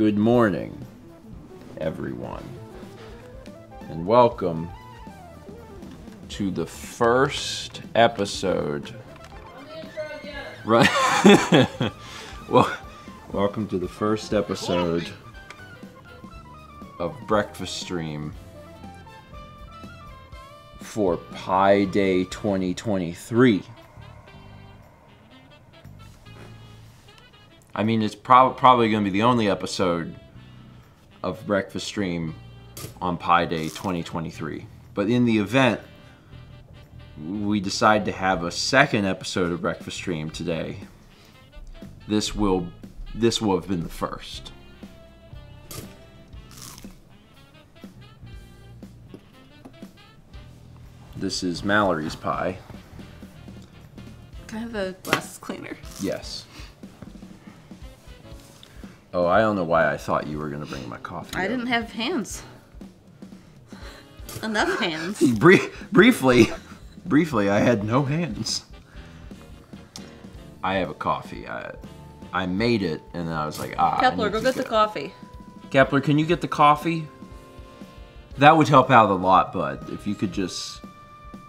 Good morning, everyone, and welcome to the first episode. Right. Well, welcome to the first episode of Breakfast Stream for Pi Day 2023. I mean, it's probably going to be the only episode of Breakfast Stream on Pi Day 2023. But in the event we decide to have a second episode of Breakfast Stream today, this will have been the first. This is Mallory's pie. Can I have the glass cleaner? Yes. Oh, I don't know why I thought you were going to bring my coffee. I didn't have hands. Enough hands. Briefly, I had no hands. I have a coffee. I made it, and then I was like, Kepler, go get the coffee. Kepler, can you get the coffee? That would help out a lot, bud. If you could just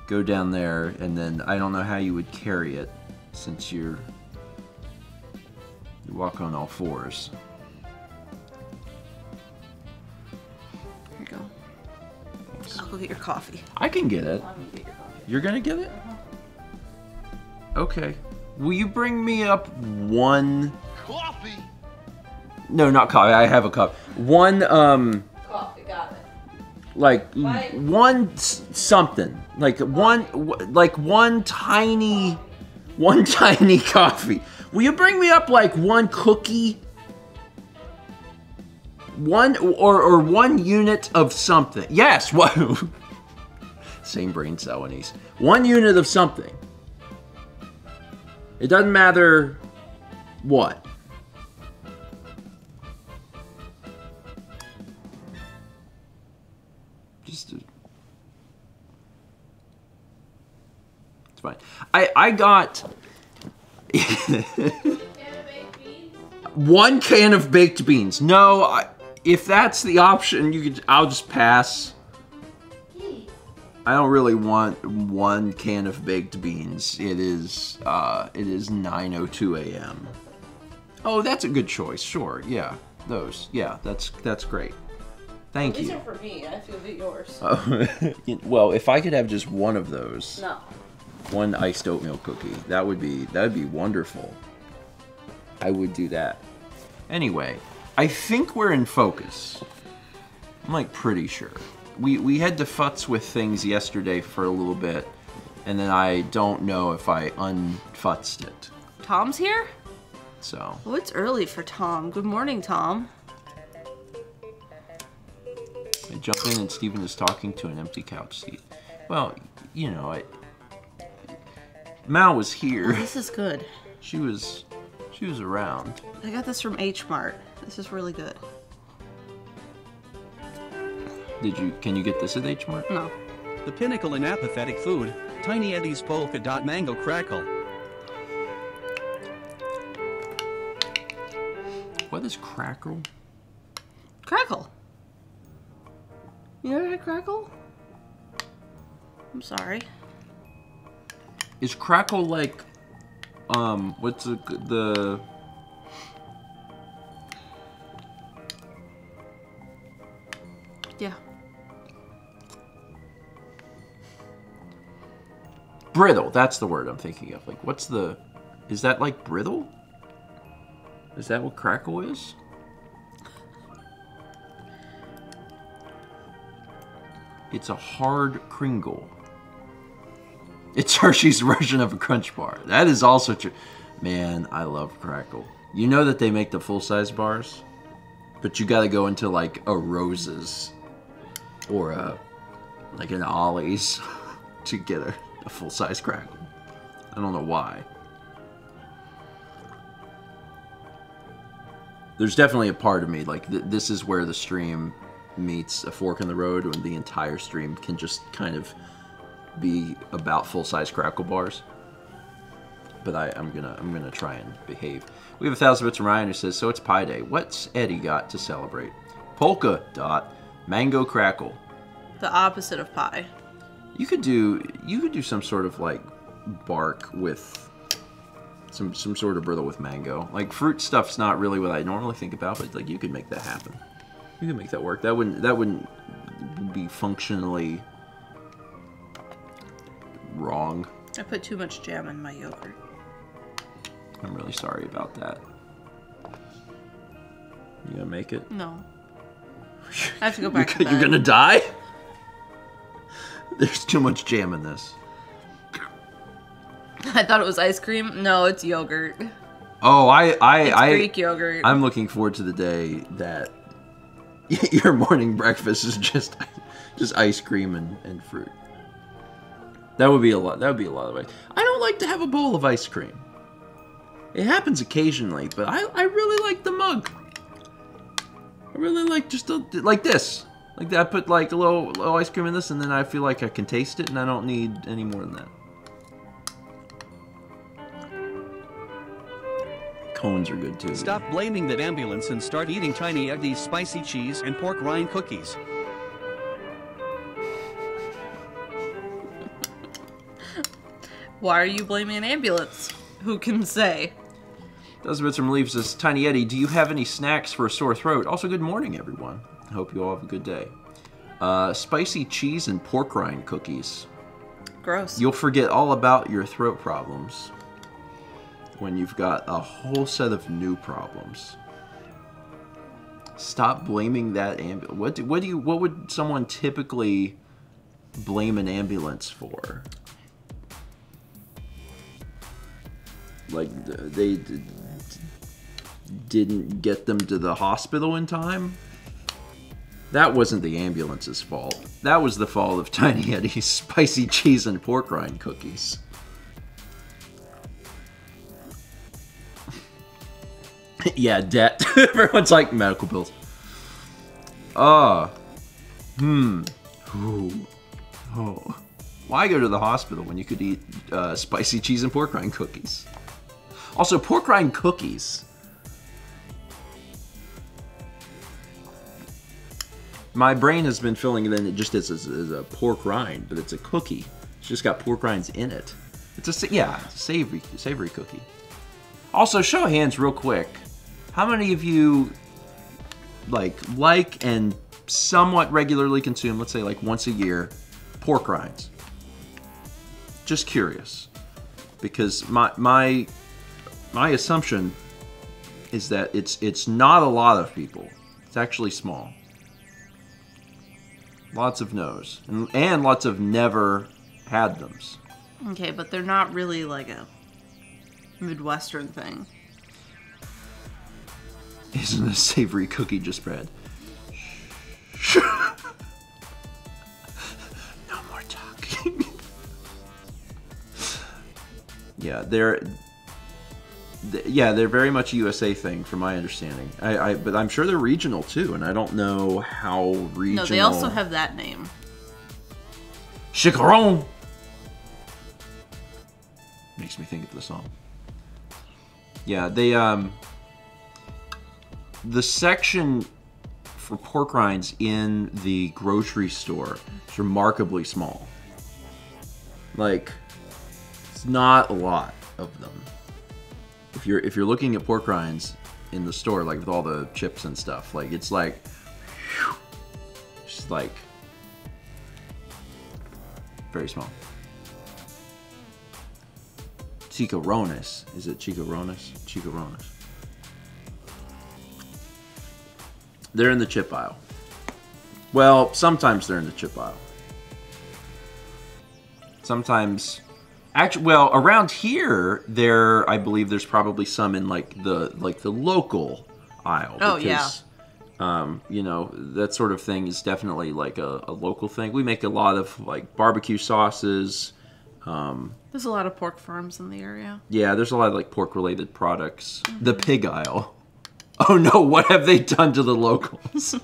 go down there, and then I don't know how you would carry it, since you walk on all fours. Here you go. Thanks. I'll go get your coffee. I can get it. I'm gonna get your coffee. You're gonna get it? Okay. Will you bring me up one... Coffee? No, not coffee. I have a cup. One, Coffee, got it. like, Bye. one something. Like, one tiny coffee. Will you bring me up, like, one cookie? One, or one unit of something. Yes, what? Same brain cell, Anise. One unit of something. It doesn't matter what. Just... It's fine. I got... One can of baked beans. No, if that's the option, I'll just pass. I don't really want one can of baked beans. It is 9:02 a.m. Oh, that's a good choice. Sure, yeah, those. Yeah, that's great. Thank you. These are for me. I feel they're yours. Well, if I could have just one of those. No. One iced oatmeal cookie. That'd be wonderful. I would do that. Anyway, I think we're in focus. I'm like pretty sure. We had to futz with things yesterday for a little bit, and then I don't know if I unfutzed it. Tom's here? So. Oh, it's early for Tom. Good morning, Tom. I jump in and Stephen is talking to an empty couch seat. Well, you know, Mal was here. Oh, this is good. She was around. I got this from H Mart. This is really good. Can you get this at H Mart? No. The pinnacle in apathetic food, Tiny Eddie's polka dot mango crackle. What is crackle? Crackle. You never had crackle? I'm sorry. Is crackle like, what's the... Yeah. Brittle, that's the word I'm thinking of. Like, is that like brittle? Is that what crackle is? It's a hard Kringle. It's Hershey's version of a Crunch Bar. That is also true. Man, I love crackle. You know that they make the full-size bars? But you gotta go into like a Rose's or like an Ollie's to get a full-size crackle. I don't know why. There's definitely a part of me, like, this is where the stream meets a fork in the road, when the entire stream can just kind of be about full-size crackle bars. but I'm gonna try and behave. We have 1,000 bits from Ryan who says, so it's Pie Day. What's Eddie got to celebrate? Polka dot mango crackle. The opposite of pie. You could do some sort of like bark with some sort of brittle with mango. Like fruit stuff's not really what I normally think about, but like you could make that happen. You could make that work. That wouldn't be functionally wrong. I put too much jam in my yogurt. I'm really sorry about that. You gonna make it? No. I have to go back to bed. You're gonna die? There's too much jam in this. I thought it was ice cream. No, it's yogurt. Oh, It's Greek yogurt. I'm looking forward to the day that your morning breakfast is just ice cream and fruit. That would be a lot. That would be a lot of ice. I don't like to have a bowl of ice cream. It happens occasionally, but I really like the mug. I really like just like this. Like that. I put like a little ice cream in this, and then I feel like I can taste it, and I don't need any more than that. Cones are good too. Stop blaming that ambulance and start eating Tiny Eddie's spicy cheese and pork rind cookies. Why are you blaming an ambulance? Who can say? Those bits from Leaves says, Tiny Eddie, do you have any snacks for a sore throat? Also, good morning, everyone. I hope you all have a good day. Spicy cheese and pork rind cookies. Gross. You'll forget all about your throat problems when you've got a whole set of new problems. Stop blaming that ambulance. What would someone typically blame an ambulance for? Like they didn't get them to the hospital in time? That wasn't the ambulance's fault. That was the fault of Tiny Eddie's spicy cheese and pork rind cookies. Yeah, debt. Everyone's like, medical bills. Oh. Why go to the hospital when you could eat spicy cheese and pork rind cookies? Also, pork rind cookies. My brain has been filling it in just as a pork rind, but it's a cookie. It's just got pork rinds in it. It's a savory cookie. Also, show of hands real quick. How many of you like and somewhat regularly consume, let's say like once a year, pork rinds? Just curious, because my assumption is that it's not a lot of people. It's actually small. Lots of no's and lots of never had thems. Okay, but they're not really like a Midwestern thing. Isn't a savory cookie just bread? No more talking. Yeah, they're very much a USA thing, from my understanding. But I'm sure they're regional too, and I don't know how regional. No, they also have that name. Chicaron. Makes me think of the song. Yeah, they the section for pork rinds in the grocery store is remarkably small. Like, it's not a lot of them. If you're looking at pork rinds in the store, like with all the chips and stuff, like it's like, just like very small. Chicharrones. Is it chicharrones? Chicharrones. They're in the chip aisle. Well, sometimes they're in the chip aisle. Sometimes, actually, well, around here, I believe there's probably some in like the local aisle. Oh, because, yeah. You know, that sort of thing is definitely like a local thing. We make a lot of like barbecue sauces. There's a lot of pork farms in the area. Yeah, there's a lot of like pork related products. Mm-hmm. The pig aisle. Oh no, what have they done to the locals?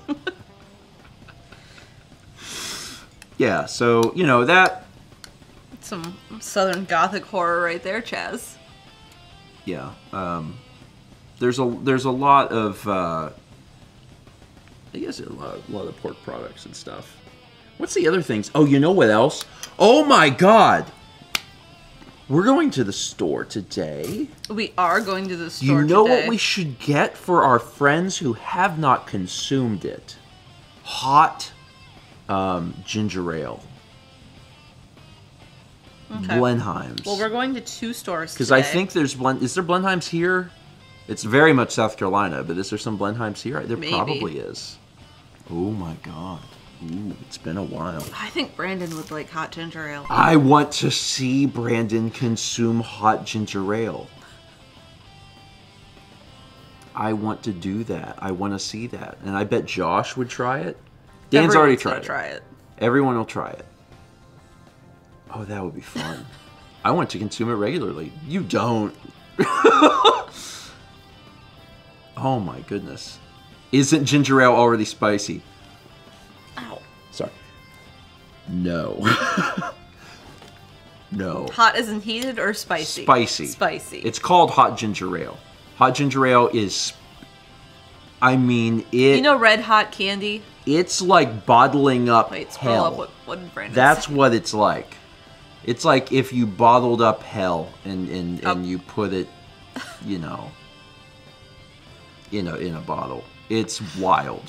Yeah, so, you know, that... Some Southern Gothic horror right there, Chaz. Yeah. There's a lot of I guess a lot of pork products and stuff. What's the other things? Oh, you know what else? Oh my God! We're going to the store today. We are going to the store You know today. what we should get for our friends who have not consumed it? Hot ginger ale. Okay. Blenheim's. Well, we're going to 2 stores Because today. I think there's is there Blenheim's here? It's very much South Carolina, but is there some Blenheim's here? There Maybe. probably is. Oh my God. Ooh, it's been a while. I think Brandon would like hot ginger ale. I want to see Brandon consume hot ginger ale. I want to do that. I want to see that. And I bet Josh would try it. Dan's already tried it. Everyone will try it. Oh, that would be fun. I want to consume it regularly. You don't. Oh my goodness. Isn't ginger ale already spicy? Ow. Sorry. No. No. Hot as in heated or spicy? Spicy. Spicy. It's called hot ginger ale. Hot ginger ale is... I mean, it... You know red hot candy? It's like bottling up Wait, scroll hell. up. What did Brandon That's say? what it's like. It's like if you bottled up hell and you put it, you know, in a bottle. It's wild.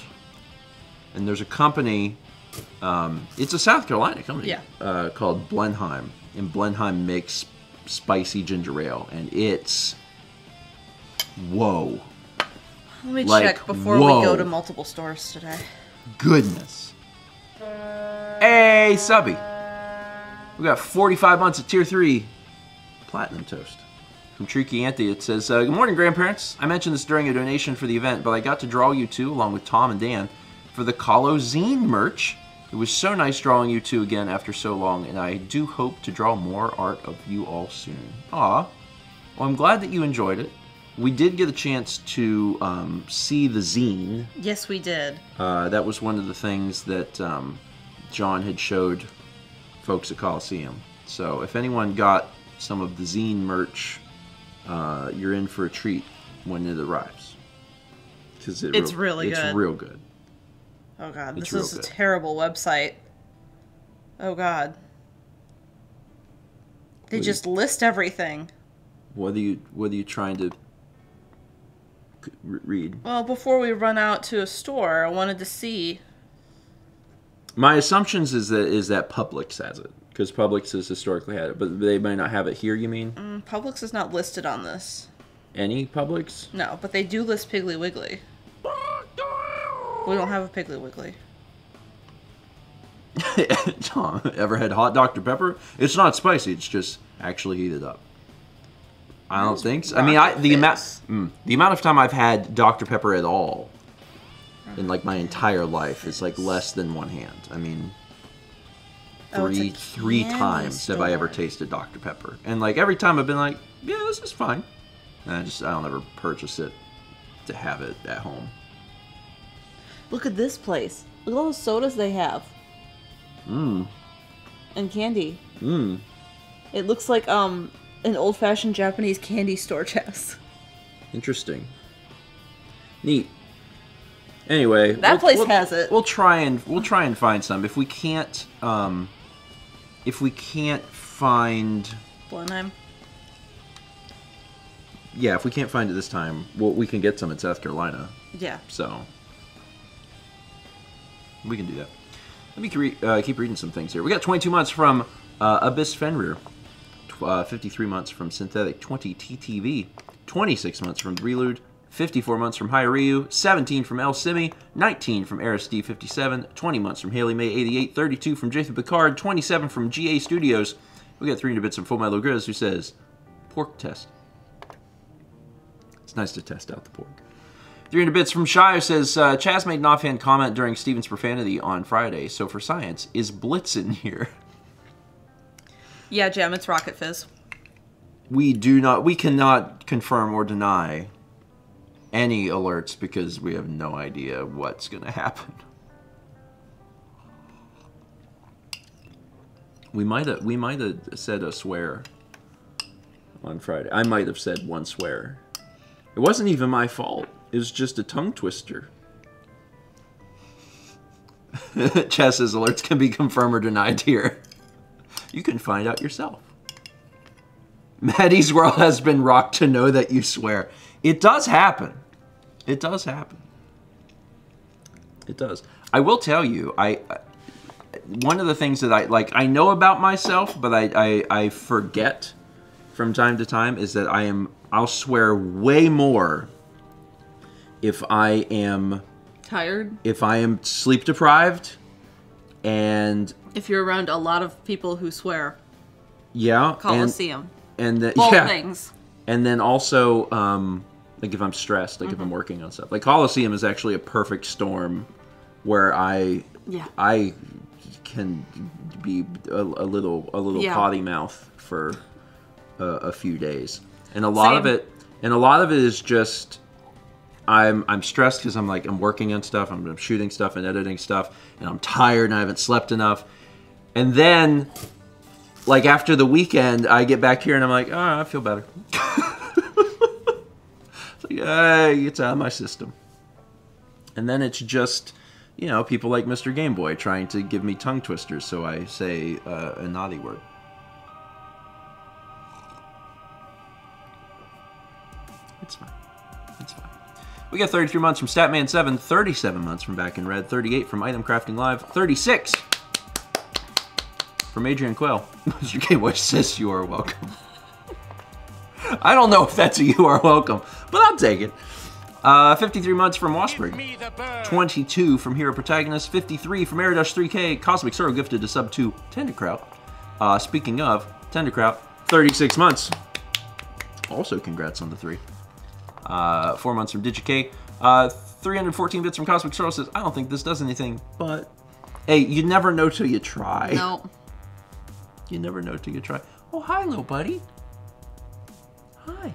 And there's a company, it's a South Carolina company, called Blenheim. And Blenheim makes spicy ginger ale. And it's, whoa. Let me Like, check before whoa. we go to multiple stores today. Goodness. Hey, Subby. We got 45 months of Tier 3 Platinum Toast. From Tricky Anthony, it says, good morning, grandparents. I mentioned this during a donation for the event, but I got to draw you two, along with Tom and Dan, for the Colo Zine merch. It was so nice drawing you two again after so long, and I do hope to draw more art of you all soon. Aw. Well, I'm glad that you enjoyed it. We did get a chance to see the zine. Yes, we did. That was one of the things that John had showed folks at Coliseum. So if anyone got some of the zine merch, you're in for a treat when it arrives. Because It's really good. It's real good. Oh god, It's this is real a good. terrible website. Oh god. They What just list everything. What are you trying to read? Well, before we run out to a store, I wanted to see. My assumptions is that Publix has it. Because Publix has historically had it. But they may not have it here, you mean? Publix is not listed on this. Any Publix? No, but they do list Piggly Wiggly. We don't have a Piggly Wiggly. Tom, ever had hot Dr. Pepper? It's not spicy. It's just actually heated up. I don't think so. I mean, the amount of time I've had Dr. Pepper at all in like my entire life is like less than one hand. I mean, three times have I ever tasted Dr. Pepper, and like every time I've been like, yeah, this is fine. And I don't ever purchase it to have it at home. Look at this place. Look at all the sodas they have. And candy. It looks like an old-fashioned Japanese candy store chest. Interesting. Neat. Anyway, That place has it. We'll try and find some. If we can't find, Blenheim. yeah, if we can't find it this time, we can get some in South Carolina. Yeah. So we can do that. Let me keep reading some things here. We got 22 months from Abyss Fenrir, 53 months from Synthetic 20 TTV, 26 months from Prelude, 54 months from Hyryu, 17 from El Simi, 19 from RSD 57, 20 months from Haley May 88, 32 from Jathan Picard, 27 from GA Studios. We got 300 bits from Full Milo Grizz, who says, pork test. It's nice to test out the pork. 300 bits from Shire says, Chaz made an offhand comment during Steven's profanity on Friday, so for science, is Blitzen here? Yeah, Gem, it's Rocket Fizz. We cannot confirm or deny any alerts because we have no idea what's going to happen. We might have said a swear on Friday. I might have said one swear. It wasn't even my fault. It was just a tongue twister. Chess says alerts can be confirmed or denied here. You can find out yourself. Maddie's world has been rocked to know that you swear. It does happen. It does happen. It does. I will tell you, one of the things that I know about myself, but I forget from time to time is that I'll swear way more if I am tired, if I am sleep deprived, and if you're around a lot of people who swear. Yeah, Coliseum. And both things. And then also, like if I'm stressed, like if I'm working on stuff, like Coliseum is actually a perfect storm where I can be a little potty mouth for a few days, and a lot of it is just I'm stressed because I'm working on stuff, I'm shooting stuff and editing stuff, and I'm tired and I haven't slept enough, and then. Like, after the weekend, I get back here and I'm like, oh, I feel better. It's like, hey, it's out of my system. And then it's just, you know, people like Mr. Game Boy trying to give me tongue twisters so I say a naughty word. It's fine. It's fine. We got 33 months from Statman7, 37 months from Back in Red, 38 from Item Crafting Live, 36 from Adrian Quayle. Mr. Game Boy says you are welcome. I don't know if that's a you are welcome, but I'll take it. 53 months from Wasprig. 22 from Hero Protagonist. 53 from Aerodash 3K. Cosmic Sorrow gifted a sub to Tenderkraut. Speaking of Tenderkraut, 36 months. Also congrats on the 3. 4 months from DigiK. 314 bits from Cosmic Sorrow says, I don't think this does anything, but hey, you never know till you try. No. You never know till you try. Oh, hi, little buddy. Hi.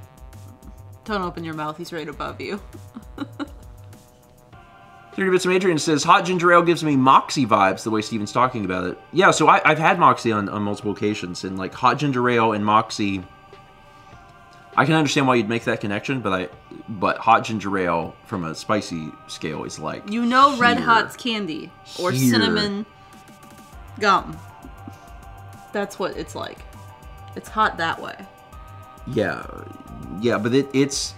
Don't open your mouth. He's right above you. 30 bits from Adrian says, Hot Ginger Ale gives me Moxie vibes, the way Steven's talking about it. Yeah, so I've had Moxie on multiple occasions, and like Hot Ginger Ale and Moxie, I can understand why you'd make that connection, but Hot Ginger Ale from a spicy scale is like you know here, Red Hot's candy or here. Cinnamon gum. That's what it's like. It's hot that way. Yeah, but it's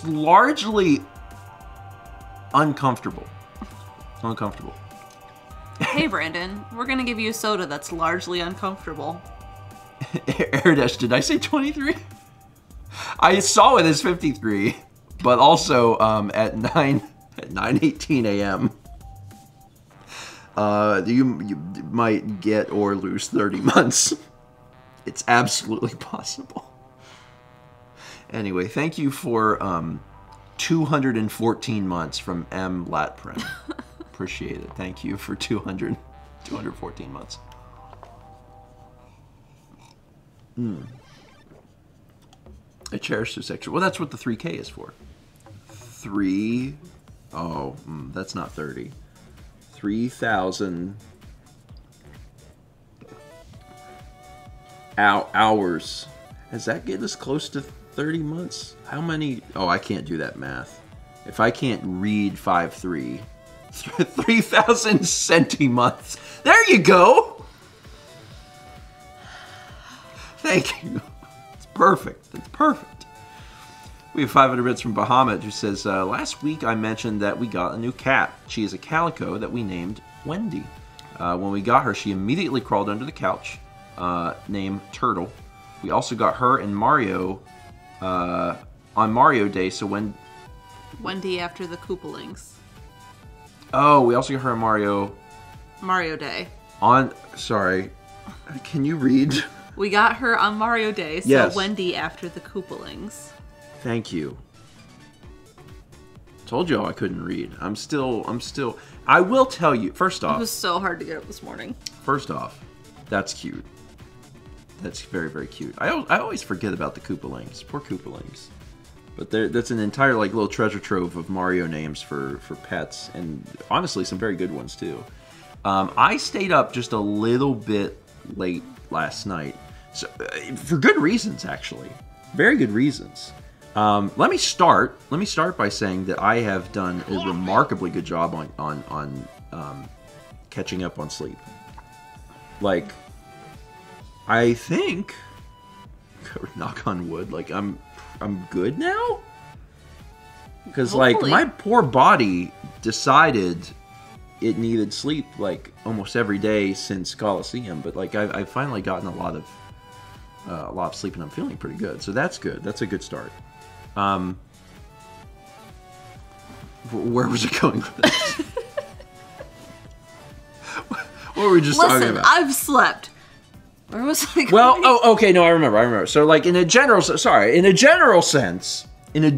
largely uncomfortable. It's uncomfortable. Hey, Brandon, we're gonna give you a soda that's largely uncomfortable. Airdash, did I say 23? I saw it as 53, but also at 9:18 a.m. You might get or lose 30 months. It's absolutely possible. Anyway, thank you for 214 months from M. Latprin. Appreciate it. Thank you for 214 months. I cherish this extra. Well, that's what the 3K is for. 3. Oh, that's not 30. 3,000 hours. Does that get us close to 30 months? How many? Oh, I can't do that math. If I can't read 5.3, 3,000 centimonths. There you go. Thank you. It's perfect. It's perfect. We have 500 bits from Bahamut who says, last week I mentioned that we got a new cat. She is a calico that we named Wendy. When we got her, she immediately crawled under the couch, named Turtle. We also got her and Mario on Mario Day, so when... Wendy after the Koopalings. Oh, we also got her on Mario Day. Sorry. Can you read? We got her on Mario Day, so yes. Wendy after the Koopalings. Thank you. Told y'all I couldn't read. I'm still... I will tell you, first off... It was so hard to get up this morning. First off, that's cute. That's very, very cute. I always forget about the Koopalings. Poor Koopalings. But that's an entire like little treasure trove of Mario names for pets. And honestly, some very good ones, too. I stayed up just a little bit late last night So, for good reasons, actually. Very good reasons. Let me start by saying that I have done a remarkably good job on catching up on sleep. Like, I think, knock on wood, like I'm good now. Because like my poor body decided it needed sleep like almost every day since Coliseum, but like I've finally gotten a lot of sleep and I'm feeling pretty good. So that's good. That's a good start. Where was it going with this? What were we just talking about? I've slept. Where was I going? Well, okay, no, I remember. So, like, in a general sense, I've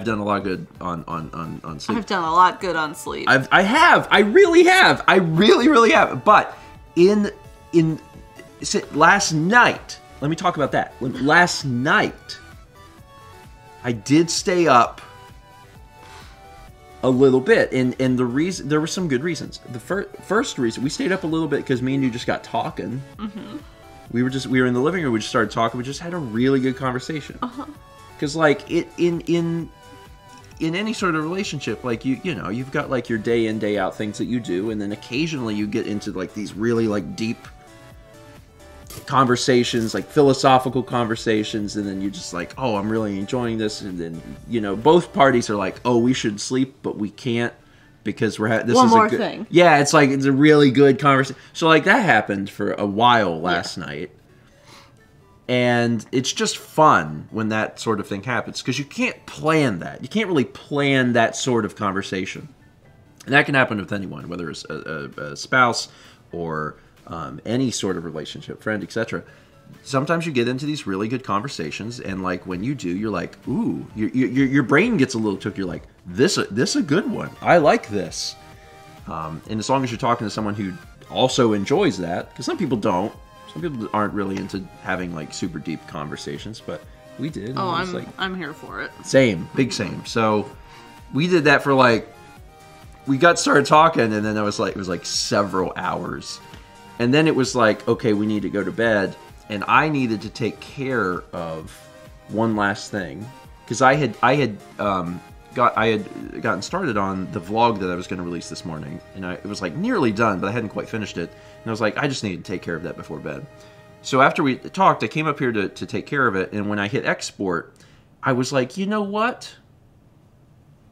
done a lot of good on sleep. I've done a lot good on sleep. I really have. But last night, let me talk about that. Last night, I did stay up a little bit, and the reason, there were some good reasons. The first reason, we stayed up a little bit because me and you just got talking. Mm-hmm. We were in the living room. We just started talking. We just had a really good conversation. Because like in any sort of relationship, like you know, you've got like your day in day out things that you do, and then occasionally you get into like these really like deep conversations, like philosophical conversations, and then you're just like, oh, I'm really enjoying this, and then you know both parties are like, oh, we should sleep, but we can't because we're this one is more a good thing. Yeah, it's like it's a really good conversation. So like that happened for a while last night, and it's just fun when that sort of thing happens because you can't plan that. You can't really plan that sort of conversation, and that can happen with anyone, whether it's a spouse or any sort of relationship, friend, etc. Sometimes you get into these really good conversations, and like when you do, you're like, ooh, your brain gets a little took. You're like, this a good one. I like this. And as long as you're talking to someone who also enjoys that, because some people don't. Some people aren't really into having like super deep conversations, but we did. Oh, I'm here for it. Same, big same. So we did that for like, we got started talking, and then it was like several hours. And then it was like, okay, we need to go to bed, and I needed to take care of one last thing because I had gotten started on the vlog that I was going to release this morning, and it was like nearly done, but I hadn't quite finished it, and I was like, I just needed to take care of that before bed. So after we talked, I came up here to take care of it, and when I hit export, I was like, you know what?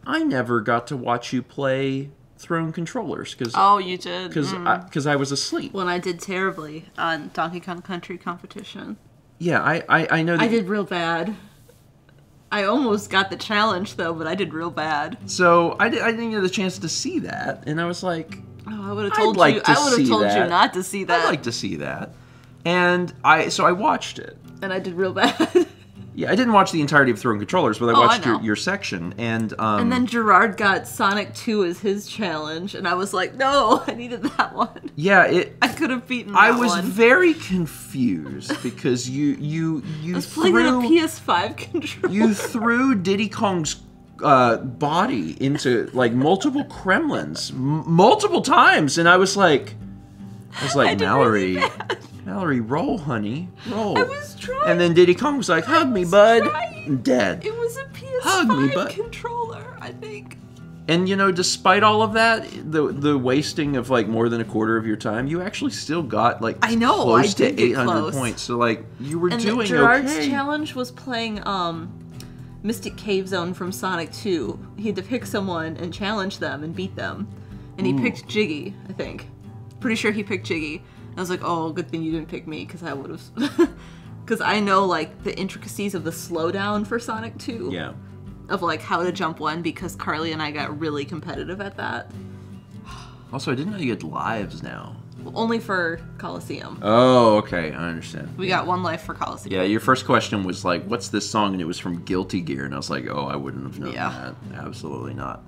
I never got to watch you play Throne controllers because you did because I was asleep when I did terribly on Donkey Kong Country competition. Yeah, I know that I did real bad. I almost got the challenge though, but I did real bad. So I didn't get the chance to see that, and I was like, oh, I would have told you. I would have told you not to see that. I'd like to see that, and I watched it, and I did real bad. Yeah, I didn't watch the entirety of Throne Controllers, but I watched your section, and then Gerard got Sonic 2 as his challenge, and I was like, no, I needed that one. Yeah, I could have beaten that I was one. very confused because you I was playing with a PS5 controller. You threw Diddy Kong's body into like multiple Kremlins multiple times, and I was like, Mallory. Really Mallory, roll, honey, roll. I was trying. And then Diddy Kong was like, hug me, bud. I'm dead. It was a PS5 controller, I think. And, you know, despite all of that, the wasting of, like, more than a quarter of your time, you actually still got, like, close to 800 points. So, like, you were doing Gerard's okay. challenge was playing Mystic Cave Zone from Sonic 2. He had to pick someone and challenge them and beat them. And he picked Jiggy, I think. Pretty sure he picked Jiggy. I was like, oh, good thing you didn't pick me, because I would have... Because I know, like, the intricacies of the slowdown for Sonic 2. Yeah. Of, like, how to jump one, because Carly and I got really competitive at that. Also, I didn't know you had lives now. Only for Coliseum. Oh, okay. I understand. We got one life for Coliseum. Yeah, your first question was, like, what's this song? And it was from Guilty Gear. And I was like, oh, I wouldn't have known that. Absolutely not.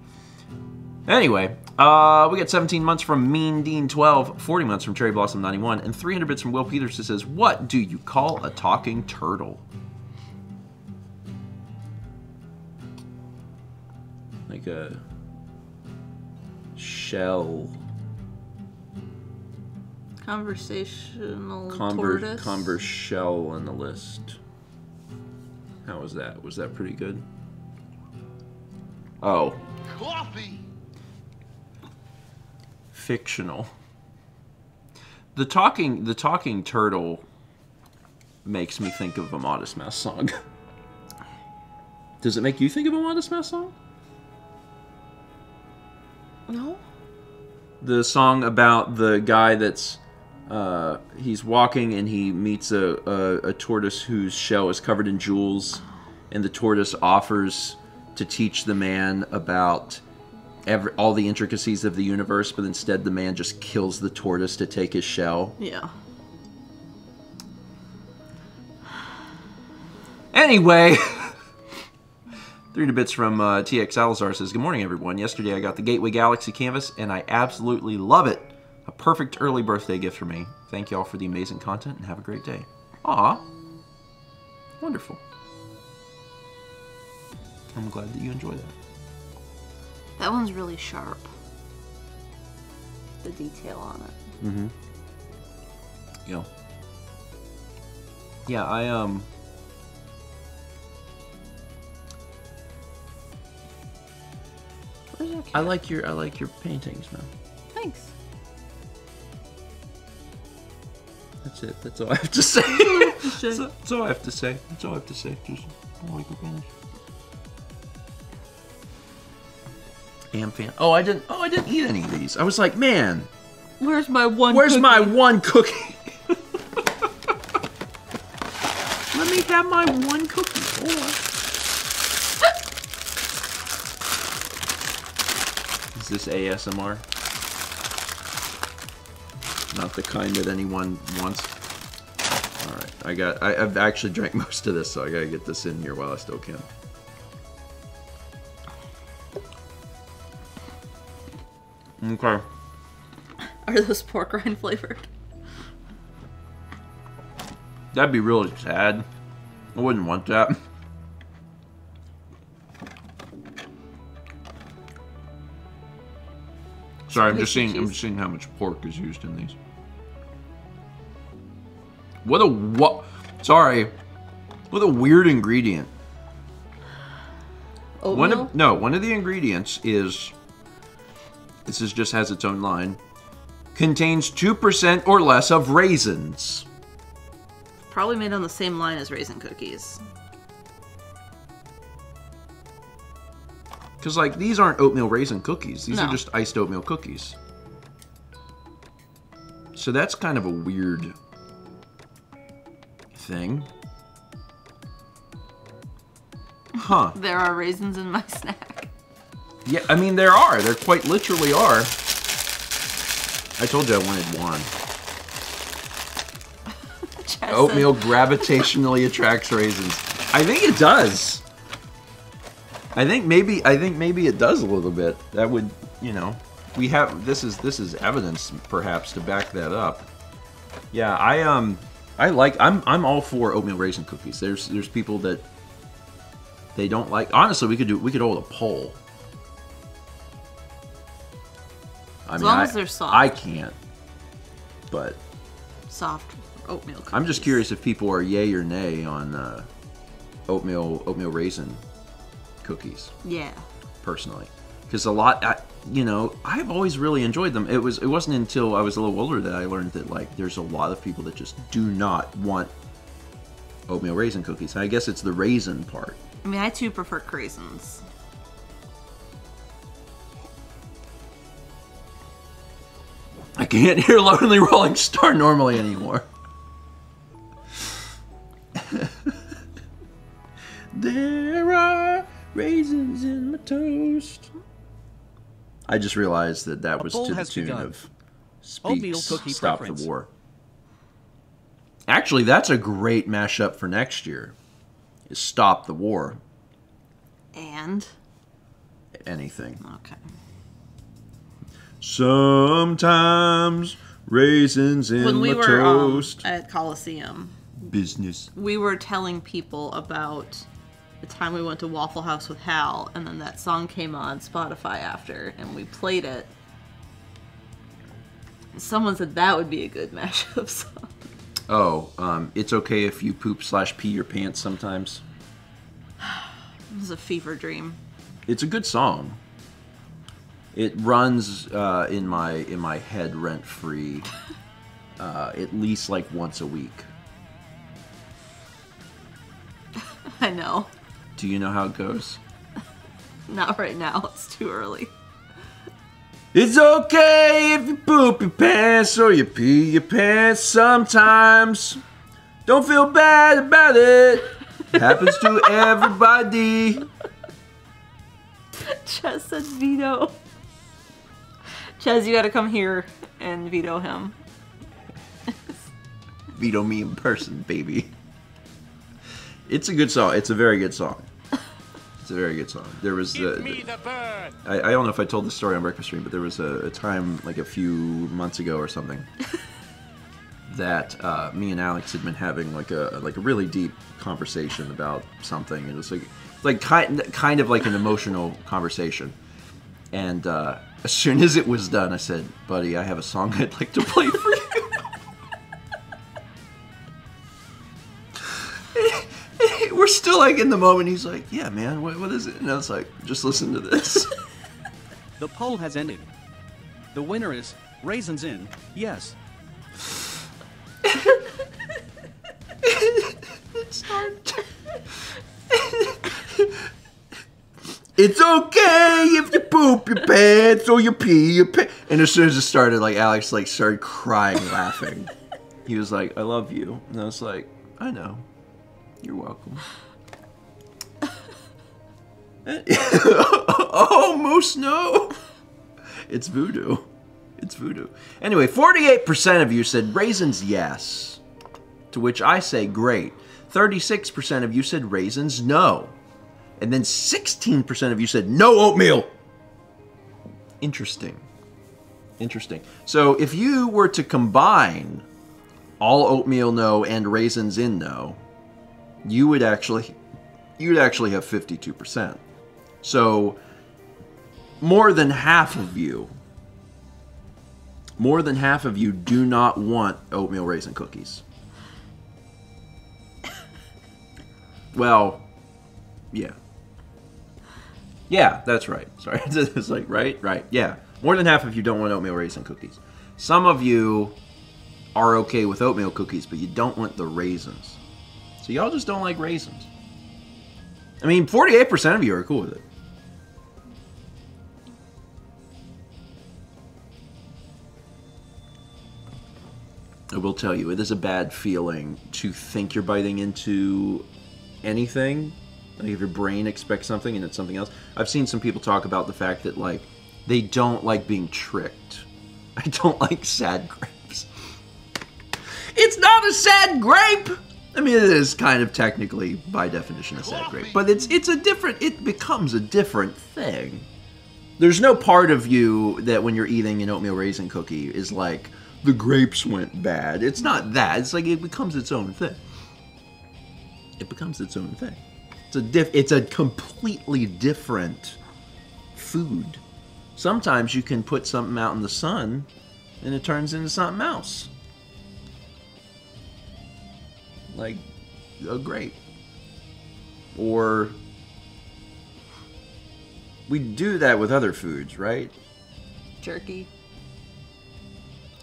Anyway, we got 17 months from Mean Dean 12, 40 months from Cherry Blossom 91, and 300 bits from Will Peters who says, what do you call a talking turtle? Like a shell. Conversational tortoise. Converse shell on the list. How was that? Was that pretty good? Oh. Coffee. Fictional. The talking turtle makes me think of a Modest Mouse song. Does it make you think of a Modest Mouse song? No. The song about the guy that's he's walking and he meets a tortoise whose shell is covered in jewels, and the tortoise offers to teach the man about all the intricacies of the universe, but instead the man just kills the tortoise to take his shell. Yeah. Anyway, 3 bits from TX Salazar says, "Good morning, everyone. Yesterday I got the Gateway Galaxy canvas, and I absolutely love it. A perfect early birthday gift for me. Thank you all for the amazing content, and have a great day." Aw. Wonderful. I'm glad that you enjoy that. That one's really sharp. The detail on it. Mm-hmm. Yeah, I like your paintings, man. Thanks. That's it. That's all I have to say. That's all I have to say. That's all I have to say. Just I like your paintings. Am fan. Oh, I didn't eat any of these. I was like, man, where's my one? Where's cookie? my one cookie? Let me have my one cookie. Hold on. Is this ASMR? Not the kind that anyone wants. All right, I've actually drank most of this, so I gotta get this in here while I still can. Okay. Are those pork rind flavored? That'd be really sad. I wouldn't want that. Sorry, I'm just seeing how much pork is used in these. What a weird ingredient. Oatmeal? One of the ingredients is, this just has its own line, contains 2% or less of raisins. Probably made on the same line as raisin cookies. Because, like, these aren't oatmeal raisin cookies. These are just iced oatmeal cookies. So that's kind of a weird thing. Huh. There are raisins in my snack. Yeah, I mean, there are. There quite literally are. I told you I wanted one. Oatmeal gravitationally attracts raisins. I think it does. I think maybe it does a little bit. That would, we have this is evidence perhaps to back that up. Yeah, I'm all for oatmeal raisin cookies. There's people that they don't like. Honestly, we could hold a poll. As long as they're soft. I can't. But soft oatmeal cookies. I'm just curious if people are yay or nay on oatmeal raisin cookies. Yeah. Personally, because I've always really enjoyed them. It wasn't until I was a little older that I learned that, like, there's a lot of people that just do not want oatmeal raisin cookies. I guess it's the raisin part. I mean, I too prefer craisins. I can't hear Lonely Rolling Star normally anymore. There are raisins in my toast. I just realized that was to the tune of Speaks Stop the War. Actually, that's a great mashup for next year. Is Stop the War. And? Anything. Okay. Sometimes raisins in when we my were toast. At Coliseum. Business. We were telling people about the time we went to Waffle House with Hal, and then that song came on Spotify after, and we played it. Someone said that would be a good mashup song. Oh, it's okay if you poop/pee your pants sometimes. This is a fever dream. It's a good song. It runs in my head rent free, at least like once a week. I know. Do you know how it goes? Not right now. It's too early. It's okay if you poop your pants or you pee your pants sometimes. Don't feel bad about it. Happens to everybody. Chaz said veto. Chaz, you gotta come here and veto him. Veto me in person, baby. It's a good song. It's a very good song. It's a very good song. There was I don't know if I told this story on Breakfast Stream, but there was a time like a few months ago or something that me and Alex had been having like a really deep conversation about something. It was like kind of like an emotional conversation. And as soon as it was done, I said, "Buddy, I have a song I'd like to play for you." We're still like in the moment. He's like, "Yeah, man, what is it?" And I was like, "Just listen to this." The poll has ended. The winner is Raisins in. Yes. It's hard. It's okay if you poop your pants or you pee your pants. And as soon as it started, like Alex like started crying, laughing. He was like, "I love you," and I was like, "I know. You're welcome." Almost no. It's voodoo. It's voodoo. Anyway, 48% of you said raisins yes. To which I say great. 36% of you said raisins no. And then 16% of you said no oatmeal. Interesting. Interesting. So if you were to combine all oatmeal no and raisins in no, you'd actually have 52%. So more than half of you do not want oatmeal raisin cookies. Well, yeah. Yeah, that's right. Sorry. It's like, right. Yeah. More than half of you don't want oatmeal raisin cookies. Some of you are okay with oatmeal cookies, but you don't want the raisins. So y'all just don't like raisins. I mean, 48% of you are cool with it. I will tell you, it is a bad feeling to think you're biting into anything. Like if your brain expects something and it's something else. I've seen some people talk about the fact that like they don't like being tricked. I don't like sad grapes. It's not a sad grape! I mean, it is kind of technically, by definition, a sad grape. But it becomes a different thing. There's no part of you that when you're eating an oatmeal raisin cookie is like, the grapes went bad. It's not that. It's like it becomes its own thing. It becomes its own thing. It's a completely different food. Sometimes you can put something out in the sun and it turns into something else. Like a grape. Or we do that with other foods, right? Jerky.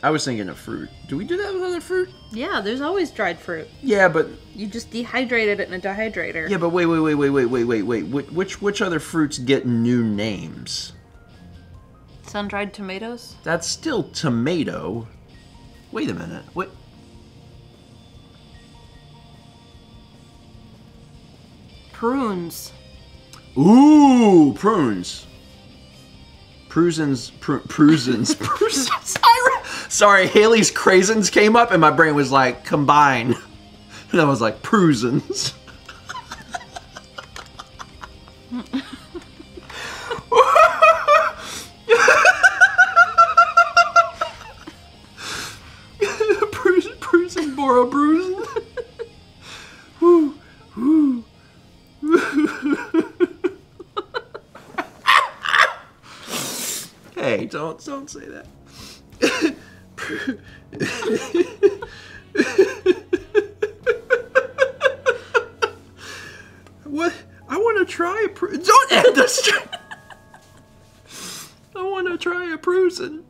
I was thinking of fruit. Do we do that with other fruit? Yeah, there's always dried fruit. Yeah, but you just dehydrated it in a dehydrator. Yeah, but wait. Which other fruits get new names? Sun-dried tomatoes? That's still tomato. Wait a minute. What? Prunes. Ooh, prunes. Pruisins. Sorry, Haley's craisins came up and my brain was like, combine. And I was like, Pruisins. Pruisin, Boro Bruisin. Woo, woo. Hey, don't say that. What? I want to try a Don't end this. I want to try a Pruisin.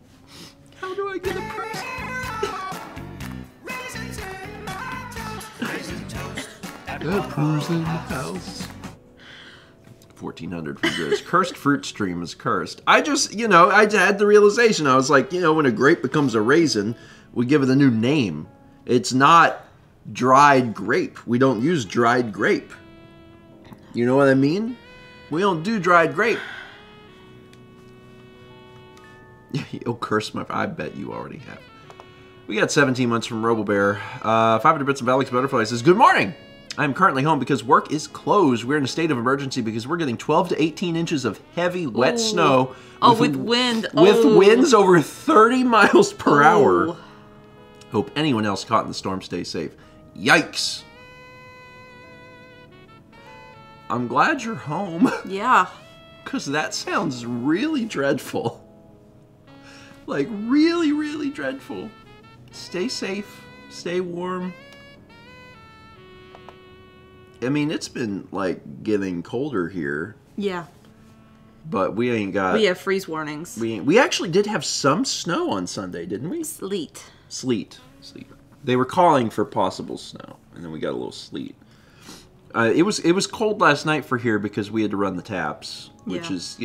How do I get a Pruisin? The Pruisin house. 1400 for this. Cursed fruit stream is cursed. I just, I had the realization. I was like, when a grape becomes a raisin, we give it a new name. It's not dried grape. We don't use dried grape. You know what I mean? We don't do dried grape. You'll curse my... I bet you already have. We got 17 months from RoboBear. 500 bits of Alex Butterfly says, good morning! I'm currently home because work is closed. We're in a state of emergency because we're getting 12 to 18 inches of heavy, wet snow. With wind. With winds over 30 miles per hour. Hope anyone else caught in the storm stays safe. Yikes. I'm glad you're home. Yeah. Because that sounds really dreadful. Like, really, really dreadful. Stay safe. Stay warm. I mean, it's been, like, getting colder here. Yeah. But we ain't got... We have freeze warnings. We actually did have some snow on Sunday, didn't we? Sleet. Sleet. They were calling for possible snow, and then we got a little sleet. It was cold last night for here because we had to run the taps, which is,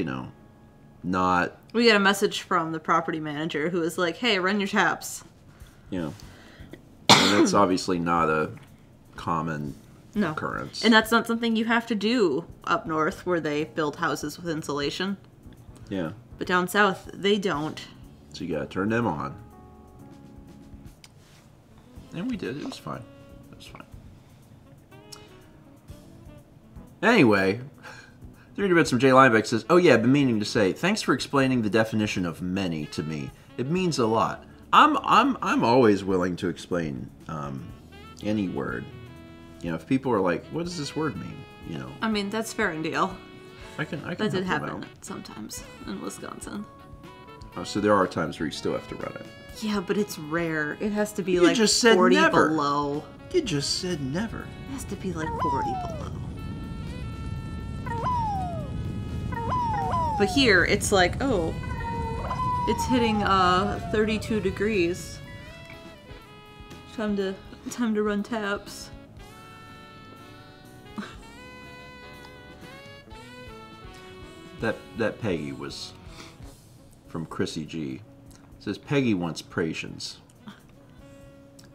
not... We got a message from the property manager who was like, hey, run your taps. Yeah. And that's obviously not a common occurrence. And that's not something you have to do up north where they build houses with insulation. Yeah. But down south, they don't. So you gotta turn them on. And we did. It was fine. Anyway, 300 bits from Jay Linebeck says, oh yeah, been meaning to say, thanks for explaining the definition of many to me. It means a lot. I'm always willing to explain any word. If people are like, what does this word mean? I mean, that's fair and deal. I can that did happen sometimes in Wisconsin. Oh, so there are times where you still have to run it. Yeah, but it's rare. It has to be like 40 below. You just said never. It has to be like 40 below. But here, it's like, oh, it's hitting 32 degrees. Time to run taps. That Peggy was from Chrissy G. It says Peggy wants Pruisins.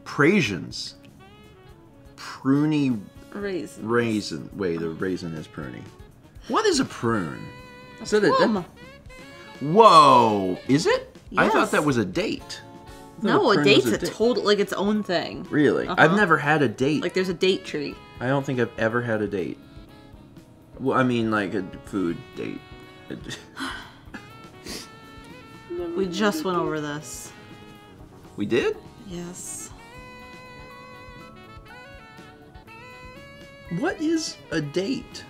Pruisins. Pruny raisin. Wait, the raisin is pruny. What is a prune? Is that plum. Whoa! Is it? Yes. I thought that was a date. No, a date's a total, like, its own thing. Really? I've never had a date. Like, there's a date tree. I don't think I've ever had a date. Well, I mean, like a food date. We just went over this. We did? Yes. What is a date?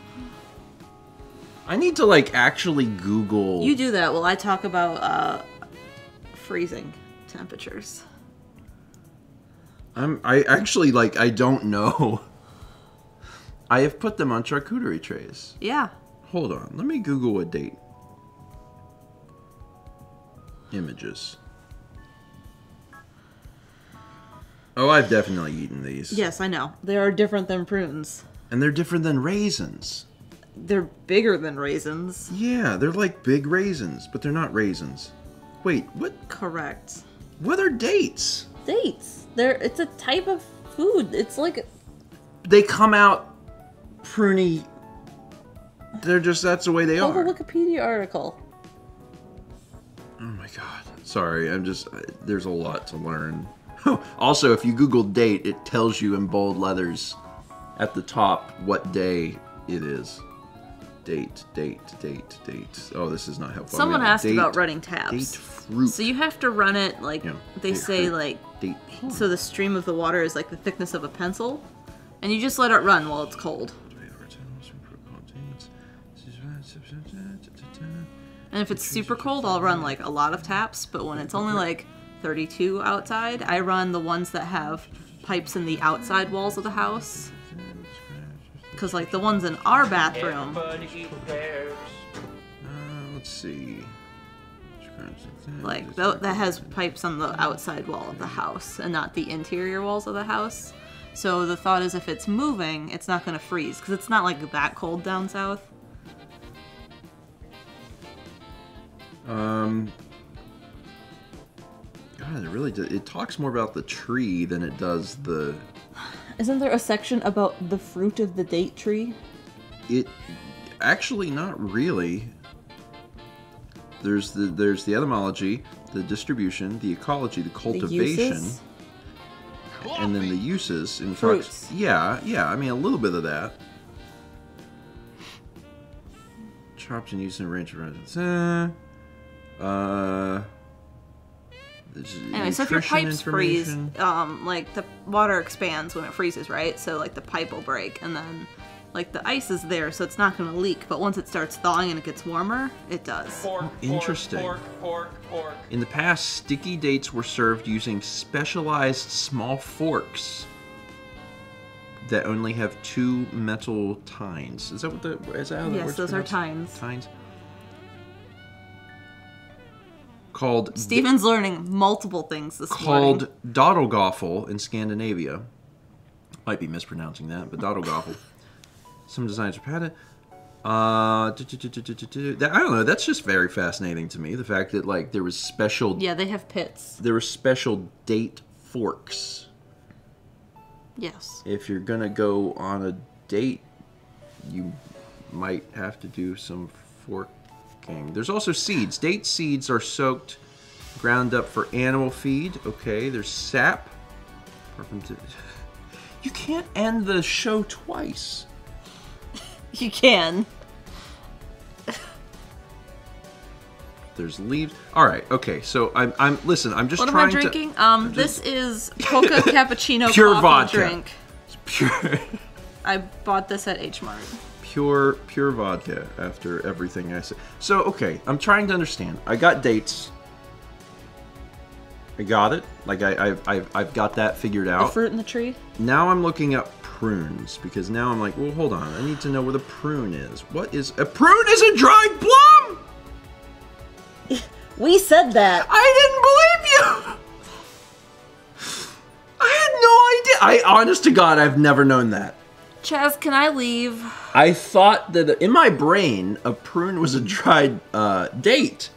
I need to, like, actually Google... You do that while I talk about, freezing temperatures. I actually, like, I don't know. I have put them on charcuterie trays. Yeah. Hold on. Let me Google a date. Images. Oh, I've definitely eaten these. Yes, I know. They are different than prunes. And they're different than raisins. They're bigger than raisins. Yeah, they're like big raisins, but they're not raisins. Wait, what? Correct. What are dates? Dates. It's a type of food. It's like... They come out pruny. That's the way they are. Pull the Wikipedia article. Oh my god. Sorry, there's a lot to learn. Also, if you Google date, it tells you in bold letters at the top what day it is. Date. Oh, this is not helpful. Someone asked about running taps. Date fruit. So you have to run it like, they say fruit. like, date plum. So the stream of the water is like the thickness of a pencil. And you just let it run while it's cold. And if it's super cold, I'll run like a lot of taps. But when it's only like 32 outside. I run the ones that have pipes in the outside walls of the house. Because, like, the ones in our bathroom... let's see. Like, that has pipes on the outside wall of the house and not the interior walls of the house. So the thought is if it's moving, it's not going to freeze. Because it's not, like, that cold down south. God, it really does. It talks more about the tree than it does the... Isn't there a section about the fruit of the date tree? It... Actually, not really. There's the etymology, the distribution, the ecology, the cultivation, and then the uses. And fruits. Yeah, I mean, a little bit of that. Chopped and used in a range of residents. Anyway, so if your pipes freeze, like, the water expands when it freezes, right? So, like, the pipe will break, and then, like, the ice is there, so it's not going to leak. But once it starts thawing and it gets warmer, it does. Interesting. In the past, sticky dates were served using specialized small forks that only have 2 metal tines. Is that what is that how that yes, works? Those are tines. Tines. Called... Stephen's learning multiple things this morning. Called Dottelgoffel in Scandinavia. Might be mispronouncing that, but Dottelgoffel. Some designs are patented. I don't know. That's just very fascinating to me. The fact that, like, there was special... Yeah, they have pits. There were special date forks. Yes. If you're gonna go on a date, you might have to do some forking. There's also seeds. Date seeds are soaked, ground up for animal feed. Okay, there's sap. You can't end the show twice. You can. There's leaves. All right. Okay. So I'm listen. I'm just what trying am I drinking? to. This is Coca Cappuccino Pure coffee vodka. drink. It's pure. I bought this at H Mart. Pure vodka. After everything I said. So okay, I'm trying to understand. I got dates. I got it. Like I've got that figured out. The fruit in the tree. Now I'm looking up prunes because now I'm like, well, hold on. I need to know what a prune is. What is a prune? Is a dried plum. We said that. I didn't believe you. I had no idea. Honest to God, I've never known that. Chaz, can I leave? I thought that in my brain, a prune was a dried date.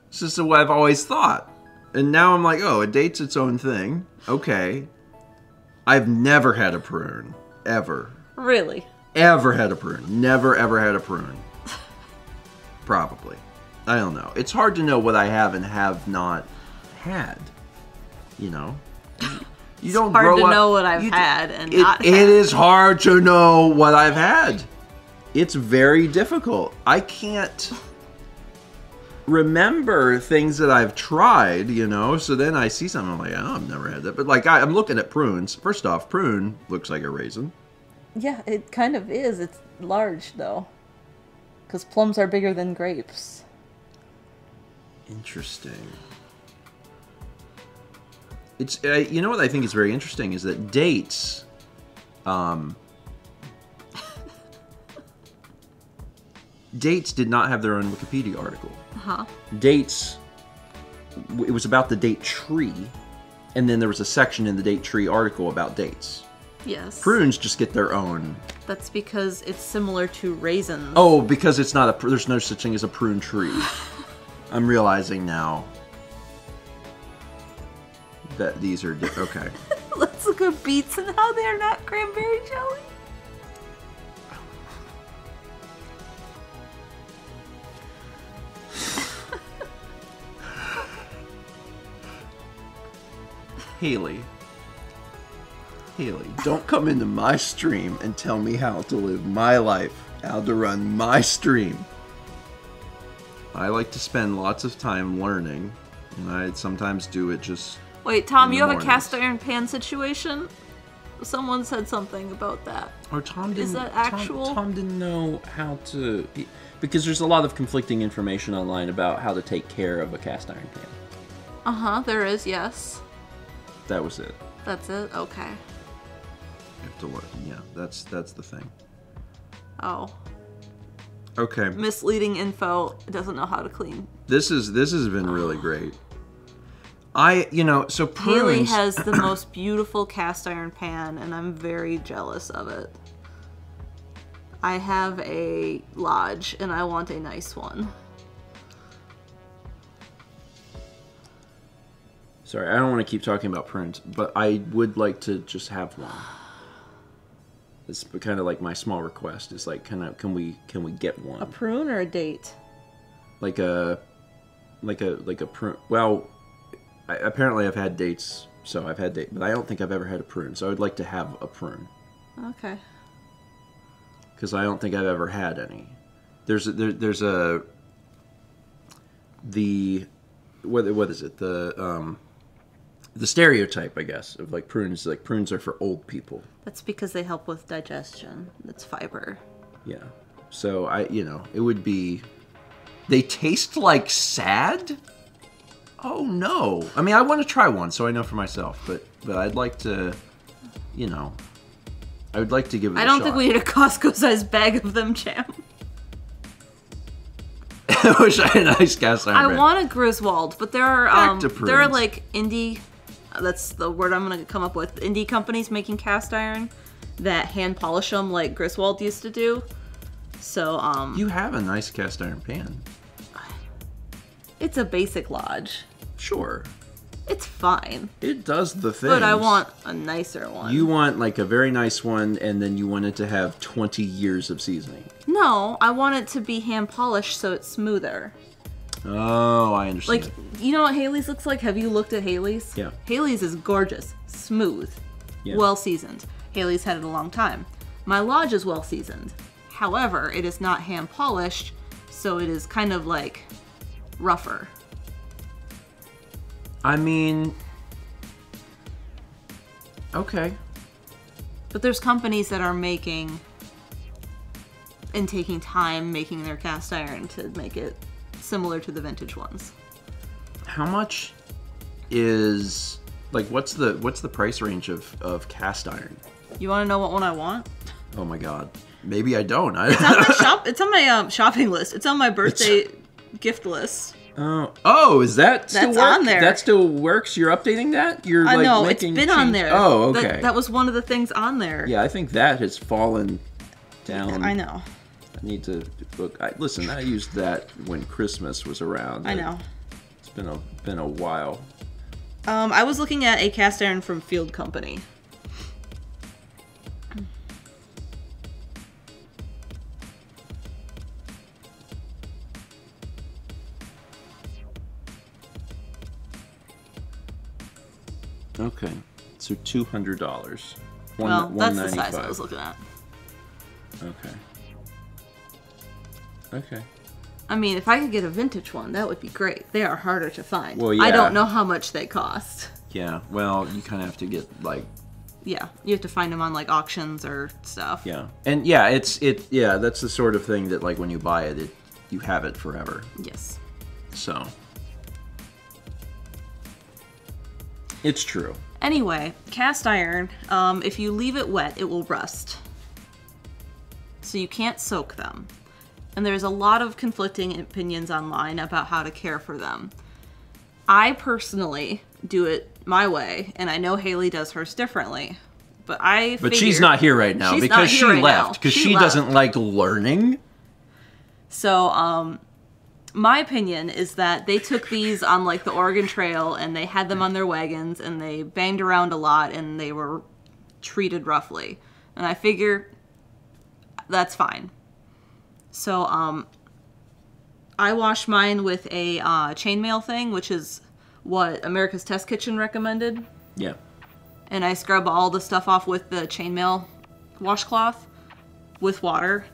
This is what I've always thought. And now I'm like, oh, a date's its own thing. Okay. I've never had a prune. Ever. Really? Ever had a prune. Never, ever had a prune. Probably. I don't know. It's hard to know what I have and have not had. You know? You don't grow up... It's hard to know what I've had and not had. It is hard to know what I've had. It's very difficult. I can't remember things that I've tried, you know? So then I see something, I'm like, oh, I've never had that. But, like, I'm looking at prunes. First off, prune looks like a raisin. Yeah, it kind of is. It's large, though. Because plums are bigger than grapes. Interesting. It's you know what I think is very interesting is that dates, dates did not have their own Wikipedia article. Uh-huh. Dates, it was about the date tree, and then there was a section in the date tree article about dates. Yes. Prunes just get their own. That's because it's similar to raisins. Oh, because it's not there's no such thing as a prune tree. I'm realizing now that these are okay. Let's look at beets and how they are not cranberry jelly. Haley, don't come into my stream and tell me how to live my life, how to run my stream. I like to spend lots of time learning, and I sometimes do it just... Wait, Tom, you have a cast iron pan situation? Someone said something about that. Or Tom didn't... Is that actual? Tom didn't know how to... Because there's a lot of conflicting information online about how to take care of a cast iron pan. Uh-huh, there is, yes. That was it. That's it? Okay. You have to look. Yeah, that's the thing. Oh. Okay. Misleading info. Doesn't know how to clean. This has been really great. So Pruins... Haley has the most beautiful cast iron pan, and I'm very jealous of it. I have a Lodge, and I want a nice one. Sorry, I don't want to keep talking about Pruins, but I would like to just have one. It's kind of like my small request. Is like, can we get one? A prune or a date? Like a prune. Well, apparently I've had dates, so I've had date, but I don't think I've ever had a prune. So I would like to have a prune. Okay. Because I don't think I've ever had any. What is it? The stereotype, I guess, of like prunes. Like prunes are for old people. That's because they help with digestion. It's fiber. Yeah. So it would be. They taste like sad. Oh no! I mean, I want to try one so I know for myself, but I'd like to, I would like to give it a shot. I don't think we need a Costco-sized bag of them, Champ. I wish I had a nice cast iron pan. I want a Griswold, but there are like indie. That's the word I'm gonna come up with. Indie companies making cast iron that hand polish them like Griswold used to do. So you have a nice cast iron pan. It's a basic Lodge. Sure. It's fine. It does the thing. But I want a nicer one. You want like a very nice one, and then you want it to have 20 years of seasoning. No, I want it to be hand polished so it's smoother. Oh, I understand. Like, you know what Haley's looks like? Have you looked at Haley's? Yeah. Haley's is gorgeous, smooth, yeah. well seasoned. Haley's had it a long time. My Lodge is well seasoned. However, it is not hand polished, so it is kind of like rougher. I mean, okay. But there's companies that are making and taking time making their cast iron to make it similar to the vintage ones. How much is, like, what's the price range of cast iron? You want to know what one I want? Oh my god. Maybe I don't. It's on my shopping list. It's on my birthday gift list. Oh, is that still That's work? on there. That still works? You're updating that? You're I like know, making it's been change. on there. Oh, okay. That was one of the things on there. Yeah, I think that has fallen down. I know. I need to book. Listen, I used that when Christmas was around. I know. It's been a while. I was looking at a cast iron from Field Company. Okay, so $200. Well, that's the size $195. I was looking at. Okay. Okay. I mean, if I could get a vintage one, that would be great. They are harder to find. Well, yeah. I don't know how much they cost. Yeah, well, you kind of have to get, like... Yeah, you have to find them on, like, auctions or stuff. Yeah. And, yeah, yeah, that's the sort of thing that, like, when you buy it, you have it forever. Yes. So... It's true. Anyway, cast iron, if you leave it wet, it will rust. So you can't soak them. And there's a lot of conflicting opinions online about how to care for them. I personally do it my way, and I know Haley does hers differently. But she's not here right now because she left. Because she doesn't like learning. So, my opinion is that they took these on, like, the Oregon Trail, and they had them on their wagons, and they banged around a lot, and they were treated roughly. And I figure that's fine. So, I wash mine with a chainmail thing, which is what America's Test Kitchen recommended. Yeah. And I scrub all the stuff off with the chainmail washcloth with water.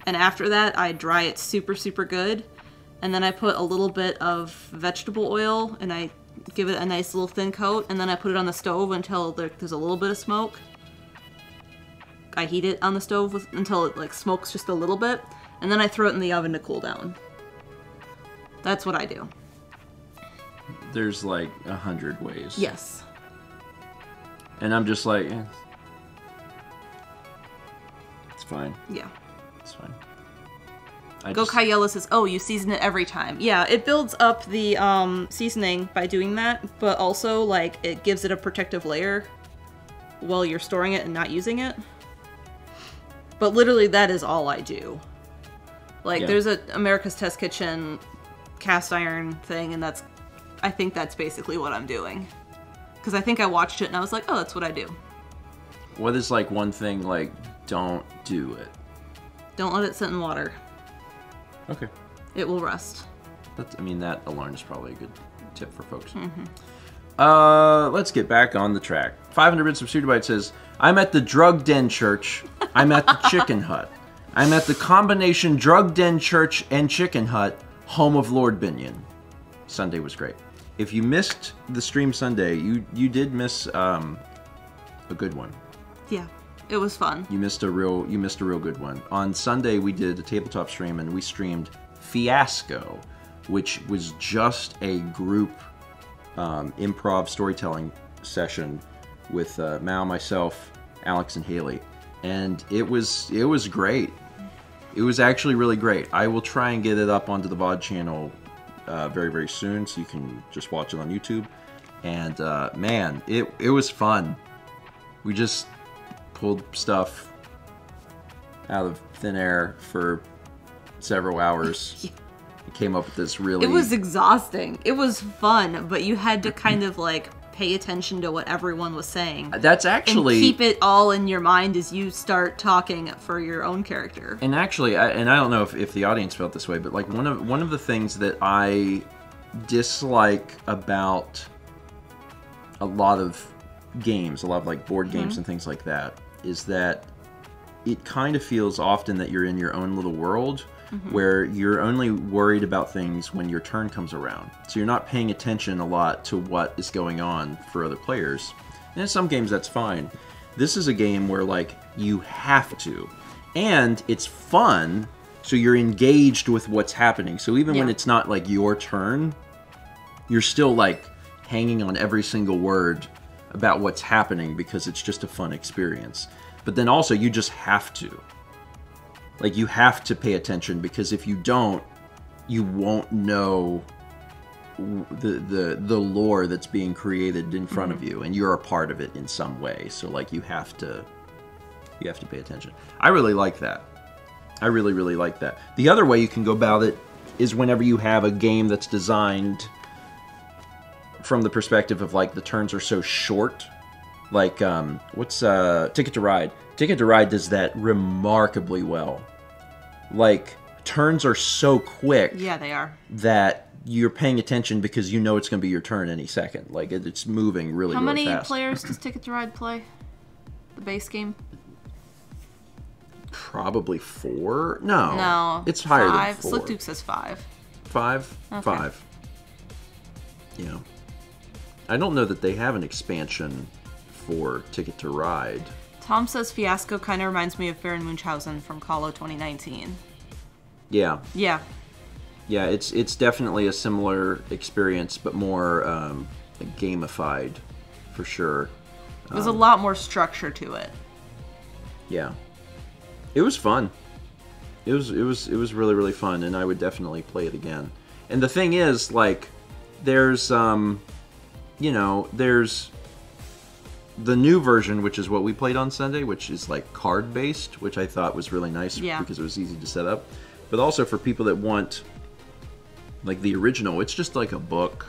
And after that, I dry it super, super good. And then I put a little bit of vegetable oil, and I give it a nice little thin coat, and then I put it on the stove until there's a little bit of smoke. I heat it on the stove until it, like, smokes just a little bit, and then I throw it in the oven to cool down. That's what I do. there's like 100 ways. Yes. And I'm just like, it's fine. Yeah. It's fine. Go Kai Yellow says, oh, you season it every time. Yeah, it builds up the seasoning by doing that, but also, like, it gives it a protective layer while you're storing it and not using it. But literally, that is all I do. Like, there's a America's Test Kitchen cast iron thing, and I think that's basically what I'm doing. Because I think I watched it and I was like, oh, that's what I do. What is, like, one thing, like, don't do it? Don't let it sit in water. Okay. It will rust. I mean, that alone is probably a good tip for folks. Mm-hmm. Let's get back on the track. 500 Bits of Sudobite says, I'm at the Drug Den Church. I'm at the Chicken Hut. I'm at the combination Drug Den Church and Chicken Hut, home of Lord Binion. Sunday was great. If you missed the stream Sunday, you did miss a good one. Yeah. It was fun. You missed a real good one. On Sunday we did a tabletop stream and we streamed Fiasco, which was just a group improv storytelling session with Mao, myself, Alex, and Haley, and it was great. It was actually really great. I will try and get it up onto the VOD channel very, very soon, so you can just watch it on YouTube. And man, it was fun. We just pulled stuff out of thin air for several hours. Yeah. It came up with this really... It was exhausting. It was fun, but you had to kind of like pay attention to what everyone was saying. That's actually... And keep it all in your mind as you start talking for your own character. And actually, I don't know if the audience felt this way, but like one of the things that I dislike about a lot of games, a lot of like board games and things like that, is that it kind of feels often that you're in your own little world where you're only worried about things when your turn comes around. So you're not paying attention a lot to what is going on for other players. And in some games that's fine. This is a game where like you have to. And it's fun, so you're engaged with what's happening. So even when it's not like your turn, you're still like hanging on every single word about what's happening because it's just a fun experience. But then also you just have to. Like you have to pay attention because if you don't, you won't know the lore that's being created in front of you, and you're a part of it in some way. So like you have to pay attention. I really like that. I really, really like that. The other way you can go about it is whenever you have a game that's designed from the perspective of like the turns are so short. Like what's Ticket to Ride? Ticket to Ride does that remarkably well. Like turns are so quick. Yeah, they are. That you're paying attention because you know it's going to be your turn any second. Like it's moving really, How really fast. How many players does Ticket to Ride play? The base game? Probably 4. No. No. It's higher 5. than 4. Slick Duke says 5. 5? Okay. 5. Yeah. I don't know that they have an expansion for Ticket to Ride. Tom says Fiasco kind of reminds me of Fair and Munchausen from Call-O 2019. Yeah. Yeah. Yeah, it's definitely a similar experience, but more gamified, for sure. There's a lot more structure to it. Yeah. It was fun. It was really, really fun, and I would definitely play it again. And the thing is, like, there's there's the new version, which is what we played on Sunday, which is like card based, which I thought was really nice because it was easy to set up. But also for people that want like the original, it's just like a book.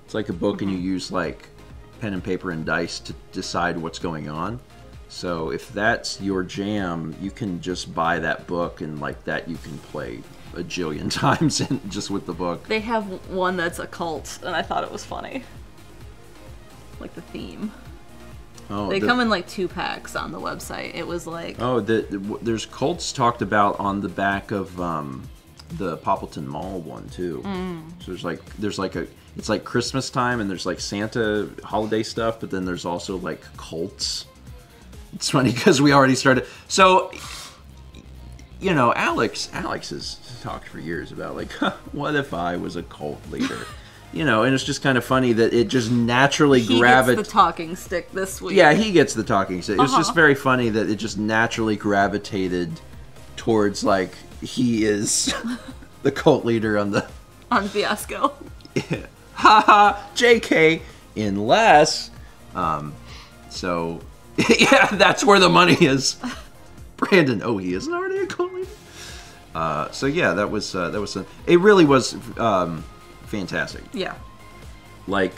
It's like a book and you use like pen and paper and dice to decide what's going on. So if that's your jam, you can just buy that book and like that you can play a jillion times just with the book. They have one that's a cult, and I thought it was funny. Like the theme. Oh, they come in like 2 packs on the website. It was like... Oh, there's cults talked about on the back of the Poppleton Mall one too. So there's like it's like Christmas time and there's like Santa holiday stuff, but then there's also like cults. It's funny because we already started. So, Alex has talked for years about like, what if I was a cult leader? you know, and it's just kind of funny that it just naturally He gets the talking stick this week. Yeah, he gets the talking stick. It's just very funny that it just naturally gravitated towards, like, he is the cult leader on Fiasco. Yeah. Haha, JK, unless, so, yeah, that's where the money is. Brandon, oh, he isn't already a cult leader? So yeah, that was it really was fantastic. Yeah. Like,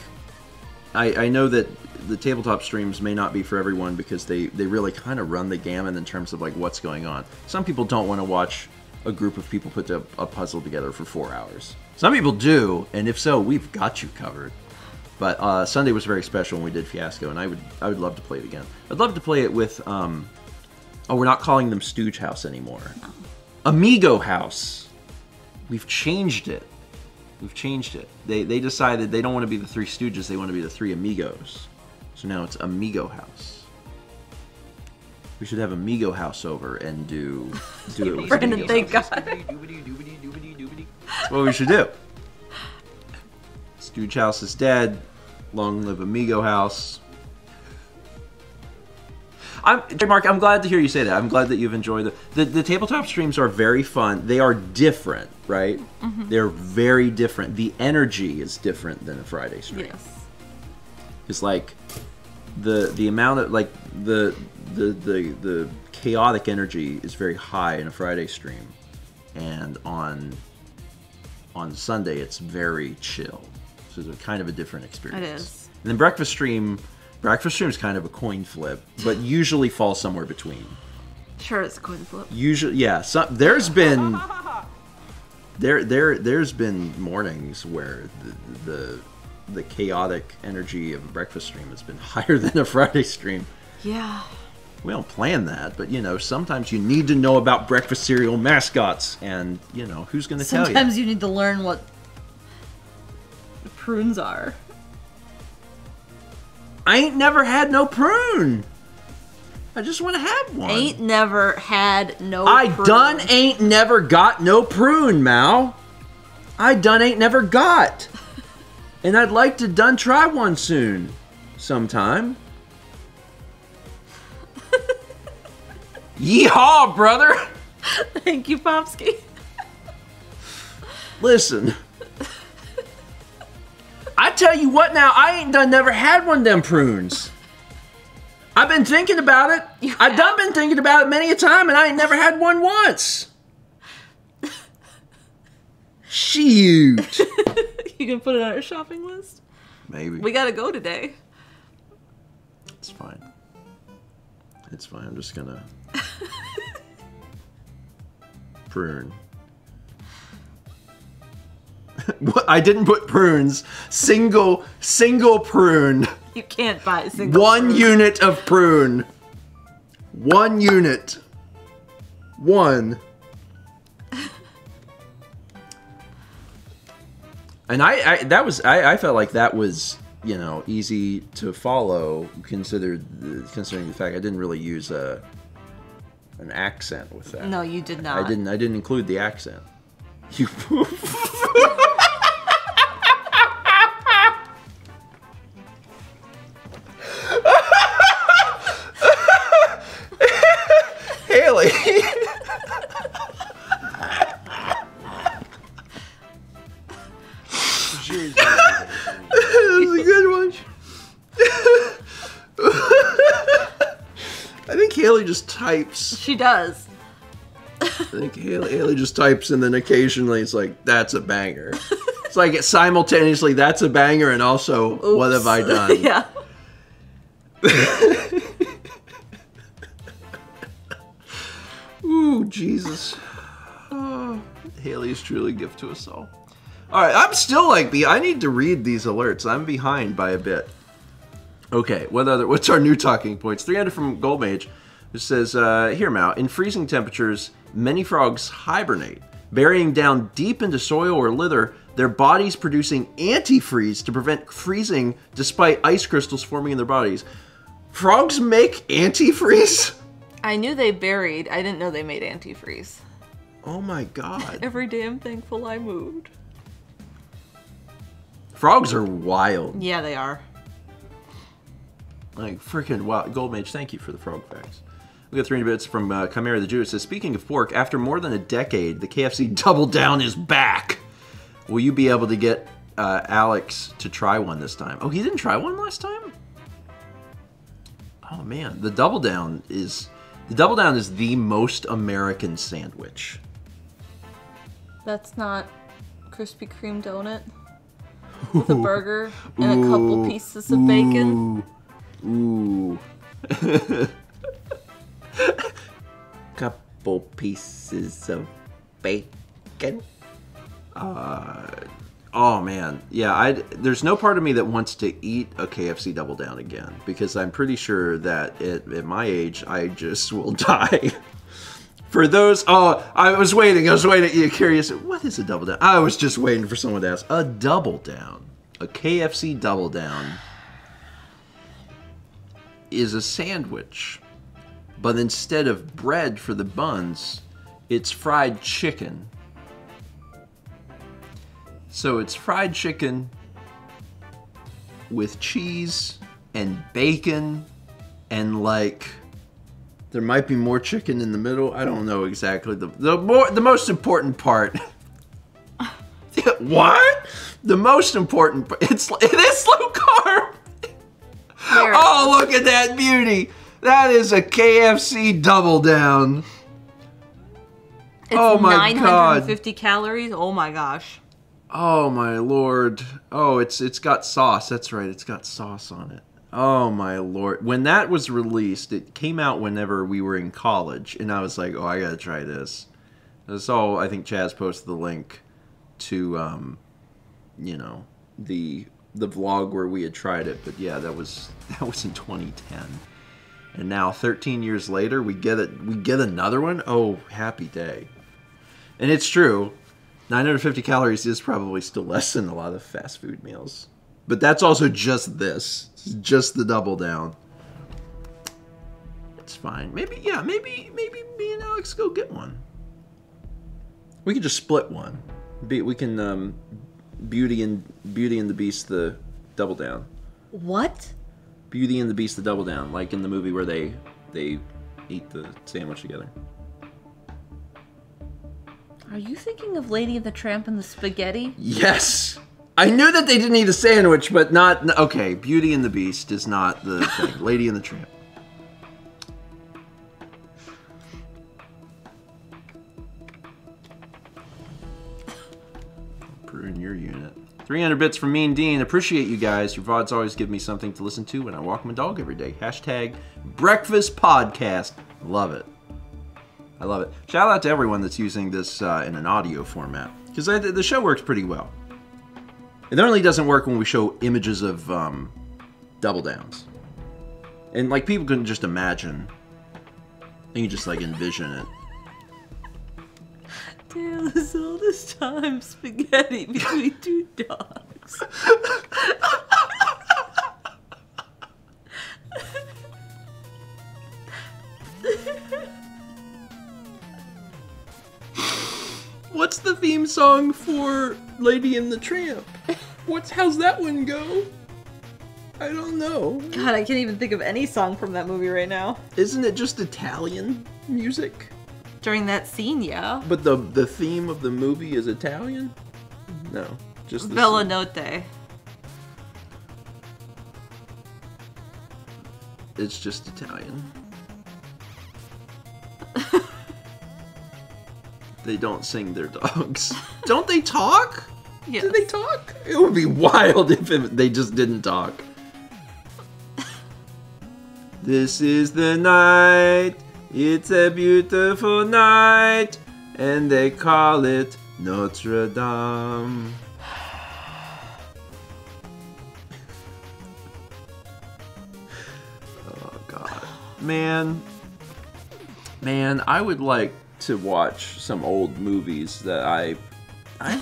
I know that the tabletop streams may not be for everyone because they really kind of run the gamut in terms of like what's going on. Some people don't want to watch a group of people put a puzzle together for 4 hours. Some people do, and if so, we've got you covered. But Sunday was very special when we did Fiasco, and I would love to play it again. I'd love to play it with oh, we're not calling them Stooge House anymore. Amigo House. We've changed it. We've changed it. They decided they don't want to be the Three Stooges, they want to be the Three Amigos. So now it's Amigo House. We should have Amigo House over and do it with Brandon, Amigo thank House. God. That's what we should do. Stooge House is dead. Long live Amigo House. Mark, I'm glad to hear you say that. I'm glad that you've enjoyed the tabletop streams are very fun. They are different, right? Mm-hmm. They're very different. The energy is different than a Friday stream. Yes. It's like the amount of like the chaotic energy is very high in a Friday stream, and on Sunday it's very chill. So it's kind of a different experience. It is. And then breakfast stream is kind of a coin flip, but usually falls somewhere between. Sure, it's a coin flip. Usually, yeah. There's been there's been mornings where the chaotic energy of a breakfast stream has been higher than a Friday stream. Yeah. We don't plan that, but, you know, sometimes you need to know about breakfast cereal mascots, and, you know, who's going to tell you? Sometimes you need to learn what the prunes are. I ain't never had no prune. I just want to have one. Ain't never had no I prune. done ain't never got no prune, Mal. I done ain't never got. And I'd like to done try one soon. Sometime. Yeehaw, brother! Thank you, Popsky. Listen. I tell you what now, I ain't done never had one of them prunes. I've been thinking about it. I done been thinking about it many a time, and I ain't never had one once. Shoot. You can put it on our shopping list? Maybe. We gotta go today. It's fine. It's fine. I'm just gonna prune. What? I didn't put prunes. Single prune. You can't buy a single One prune. unit of prune. 1 unit. 1. And I felt like that was, you know, easy to follow considering the fact I didn't really use an accent with that. No, you did not. I didn't include the accent. You Haley. That was a good one. I think Haley just types. She does. I think Haley just types, and then occasionally it's like, that's a banger. It's like simultaneously, that's a banger, and also, Oops. what have I done? Yeah. Ooh, Jesus. Oh, Haley is truly a gift to us all. Alright, I'm still like, I need to read these alerts. I'm behind by a bit. Okay, what's our new talking points? 300 from Goldmage. It says, here, Mao, in freezing temperatures, many frogs hibernate, burying down deep into soil or lither, their bodies producing antifreeze to prevent freezing despite ice crystals forming in their bodies. Frogs make antifreeze? I knew they buried. I didn't know they made antifreeze. Oh my god. Every day I'm thankful I moved. Frogs are wild. Yeah, they are. Like, freaking wild. Gold Mage, thank you for the frog facts. We got 300 bits from Chimera the Jew. It says, speaking of pork, after more than a decade, the KFC Double Down is back. Will you be able to get Alex to try one this time? Oh, he didn't try one last time? Oh, man. The Double Down is the most American sandwich. That's not Krispy Kreme donut with a burger and a couple pieces of bacon. Ooh. Couple pieces of bacon. Oh man, yeah. There's no part of me that wants to eat a KFC Double Down again because I'm pretty sure that at my age I just will die. For those, I was waiting. You're curious. What is a Double Down? I was just waiting for someone to ask. A Double Down, a KFC Double Down, is a sandwich, but instead of bread for the buns, it's fried chicken. So it's fried chicken with cheese and bacon and like there might be more chicken in the middle. I don't know exactly the most important part. What? The most important part. It is low carb. Oh, look at that beauty. That is a KFC Double Down. It's oh my 950 calories. Oh my gosh. Oh my lord. Oh, it's got sauce. That's right. It's got sauce on it. Oh my lord. When that was released, it came out whenever we were in college, and I was like, oh, I gotta try this. So I think Chaz posted the link to, you know, the vlog where we had tried it. But yeah, that was in 2010. And now 13 years later, we get another one. Oh, happy day. And it's true. 950 calories is probably still less than a lot of fast food meals. But that's also just this. It's just the Double Down. It's fine. Maybe me and Alex go get one. We could just split one. We can Beauty and the Beast the Double Down. What? Beauty and the Beast the Double Down, like in the movie where they eat the sandwich together. Are you thinking of Lady and the Tramp and the spaghetti? Yes! I knew that they didn't eat a sandwich, but not... Okay, Beauty and the Beast is not the thing. Lady and the Tramp. Pruisin your unit. 300 bits from me and Dean. Appreciate you guys. Your VODs always give me something to listen to when I walk my dog every day. Hashtag breakfast podcast. Love it. I love it. Shout out to everyone that's using this in an audio format. Because the show works pretty well. It only doesn't work when we show images of Double Downs. And like people can just imagine. You can just like envision it. Tales all this time spaghetti between two dogs. What's the theme song for Lady and the Tramp? How's that one go? I don't know. God, I can't even think of any song from that movie right now. Isn't it just Italian music? During that scene, yeah. But the theme of the movie is Italian? No, just the Bella Notte. It's just Italian. They don't sing their dogs. Don't they talk? Yes. Do they talk? It would be wild if they just didn't talk. This is the night. It's a beautiful night. And they call it Notre Dame. Oh, God. Man, I would like to watch some old movies that I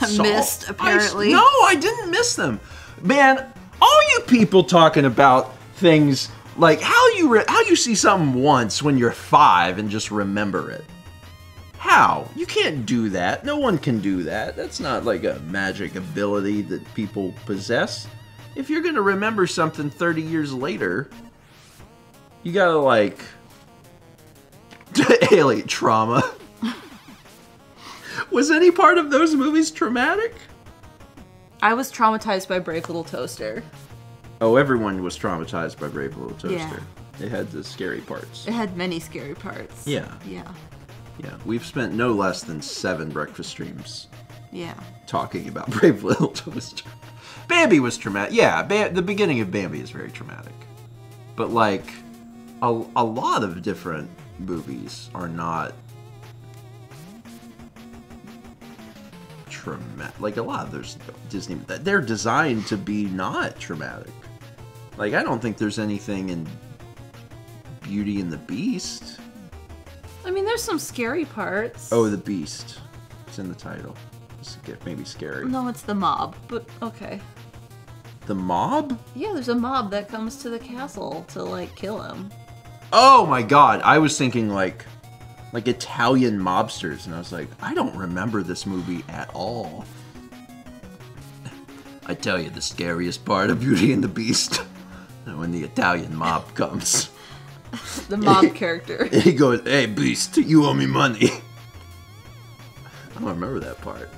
saw. Missed, apparently. No, I didn't miss them. Man, all you people talking about things like how you see something once when you're 5 and just remember it. How? You can't do that. No one can do that. That's not like a magic ability that people possess. If you're gonna remember something 30 years later, you gotta like alien trauma. Was any part of those movies traumatic? I was traumatized by Brave Little Toaster. Oh, everyone was traumatized by Brave Little Toaster. Yeah. It had the scary parts. It had many scary parts. Yeah. Yeah. Yeah. We've spent no less than 7 breakfast streams Yeah. talking about Brave Little Toaster. Bambi was traumatic. Yeah, the beginning of Bambi is very traumatic. But, like, a lot of different movies are not traumatic. Like, a lot of there's Disney, they're designed to be not traumatic. Like, I don't think there's anything in Beauty and the Beast. I mean, there's some scary parts. Oh, the Beast. It's in the title. It's maybe scary. No, it's the mob, but okay. The mob? Yeah, there's a mob that comes to the castle to, like, kill him. Oh my god, I was thinking like Italian mobsters, and I was like, I don't remember this movie at all. I tell you the scariest part of Beauty and the Beast, when the Italian mob comes. The mob character. He goes, "Hey Beast, you owe me money." I don't remember that part.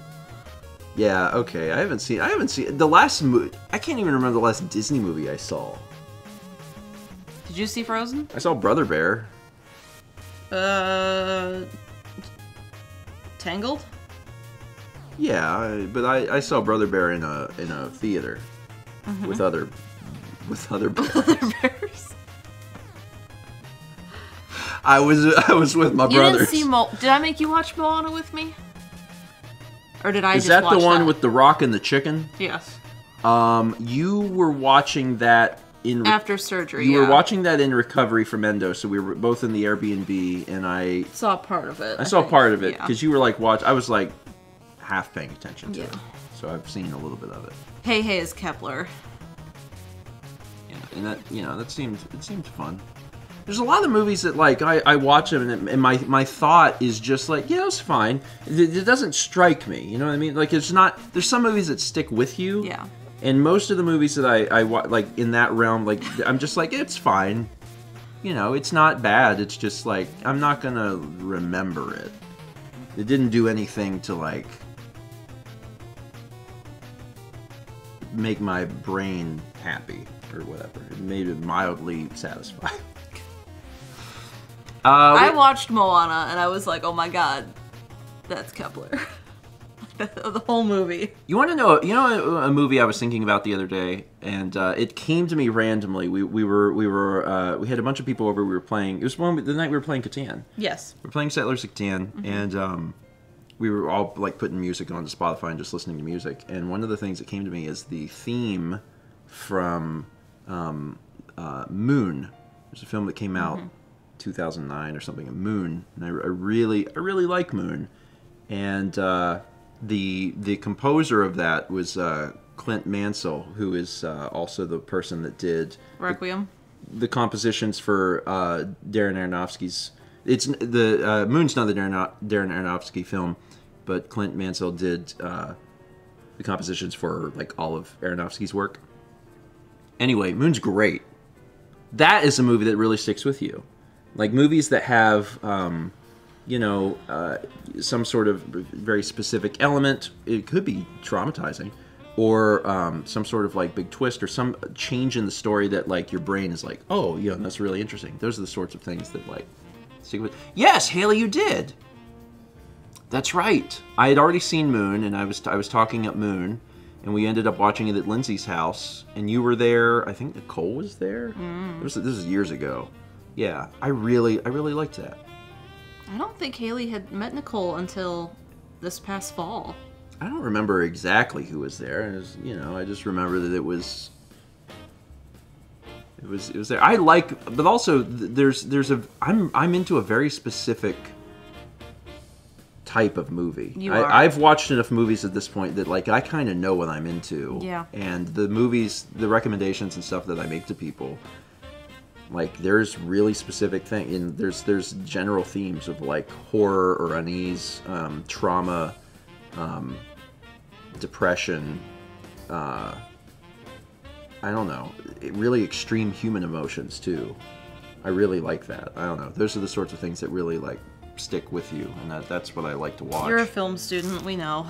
Yeah, okay, I haven't seen the last movie. I can't even remember the last Disney movie I saw. Did you see Frozen? I saw Brother Bear. Tangled? Yeah, but I saw Brother Bear in a theater with other bears. I was with my brothers. You didn't see Did I make you watch Moana with me? Or did I Is just that watch the one that? with the rock and the chicken? Yes. You were watching that after surgery. You were watching that in recovery from endo, so we were both in the Airbnb, and I saw part of it. I saw part of it because you were like I was like half paying attention to it, so I've seen a little bit of it. Hey is Kepler. Yeah, and that that seemed fun. There's a lot of movies that like I watch them and my thought is just like, yeah, it's fine. It doesn't strike me, you know what I mean? Like it's not. There's some movies that stick with you. Yeah. And most of the movies that I like in that realm, like I'm just like, it's fine. You know, it's not bad. It's just like I'm not gonna remember it. It didn't do anything to like make my brain happy or whatever. It made it mildly satisfied. I watched Moana and I was like, oh my god, that's Kepler. The whole movie. You want to know? You know a movie I was thinking about the other day, and it came to me randomly. We had a bunch of people over. We were playing. It was the night we were playing Catan. Yes. We were playing Settlers of Catan, and we were all like putting music on Spotify and just listening to music. And one of the things that came to me is the theme from Moon. There's a film that came out 2009 or something. Moon, and I really like Moon, and. The composer of that was Clint Mansell, who is also the person that did Requiem. The compositions for Darren Aronofsky's. It's the Moon's not the Darren Aronofsky film, but Clint Mansell did the compositions for like all of Aronofsky's work. Anyway, Moon's great. That is a movie that really sticks with you, like movies that have. Some sort of very specific element. It could be traumatizing, or some sort of like big twist, or some change in the story that like your brain is like, oh, yeah, that's really interesting. Those are the sorts of things that like stick with. Yes, Haley, you did. That's right. I had already seen Moon, and I was talking up Moon, and we ended up watching it at Lindsay's house, and you were there. I think Nicole was there. This was years ago. Yeah, I really liked that. I don't think Haley had met Nicole until this past fall. I don't remember exactly who was there. It was, I just remember that it was there. I like, but also I'm into a very specific type of movie. I've watched enough movies at this point that like I kind of know what I'm into. Yeah. And the movies, the recommendations and stuff that I make to people, Like, there's really specific things, and there's general themes of, like, horror or unease, trauma, depression, I don't know, really extreme human emotions, too. I really like that. I don't know. Those are the sorts of things that really, like, stick with you, and that's what I like to watch. You're a film student, we know.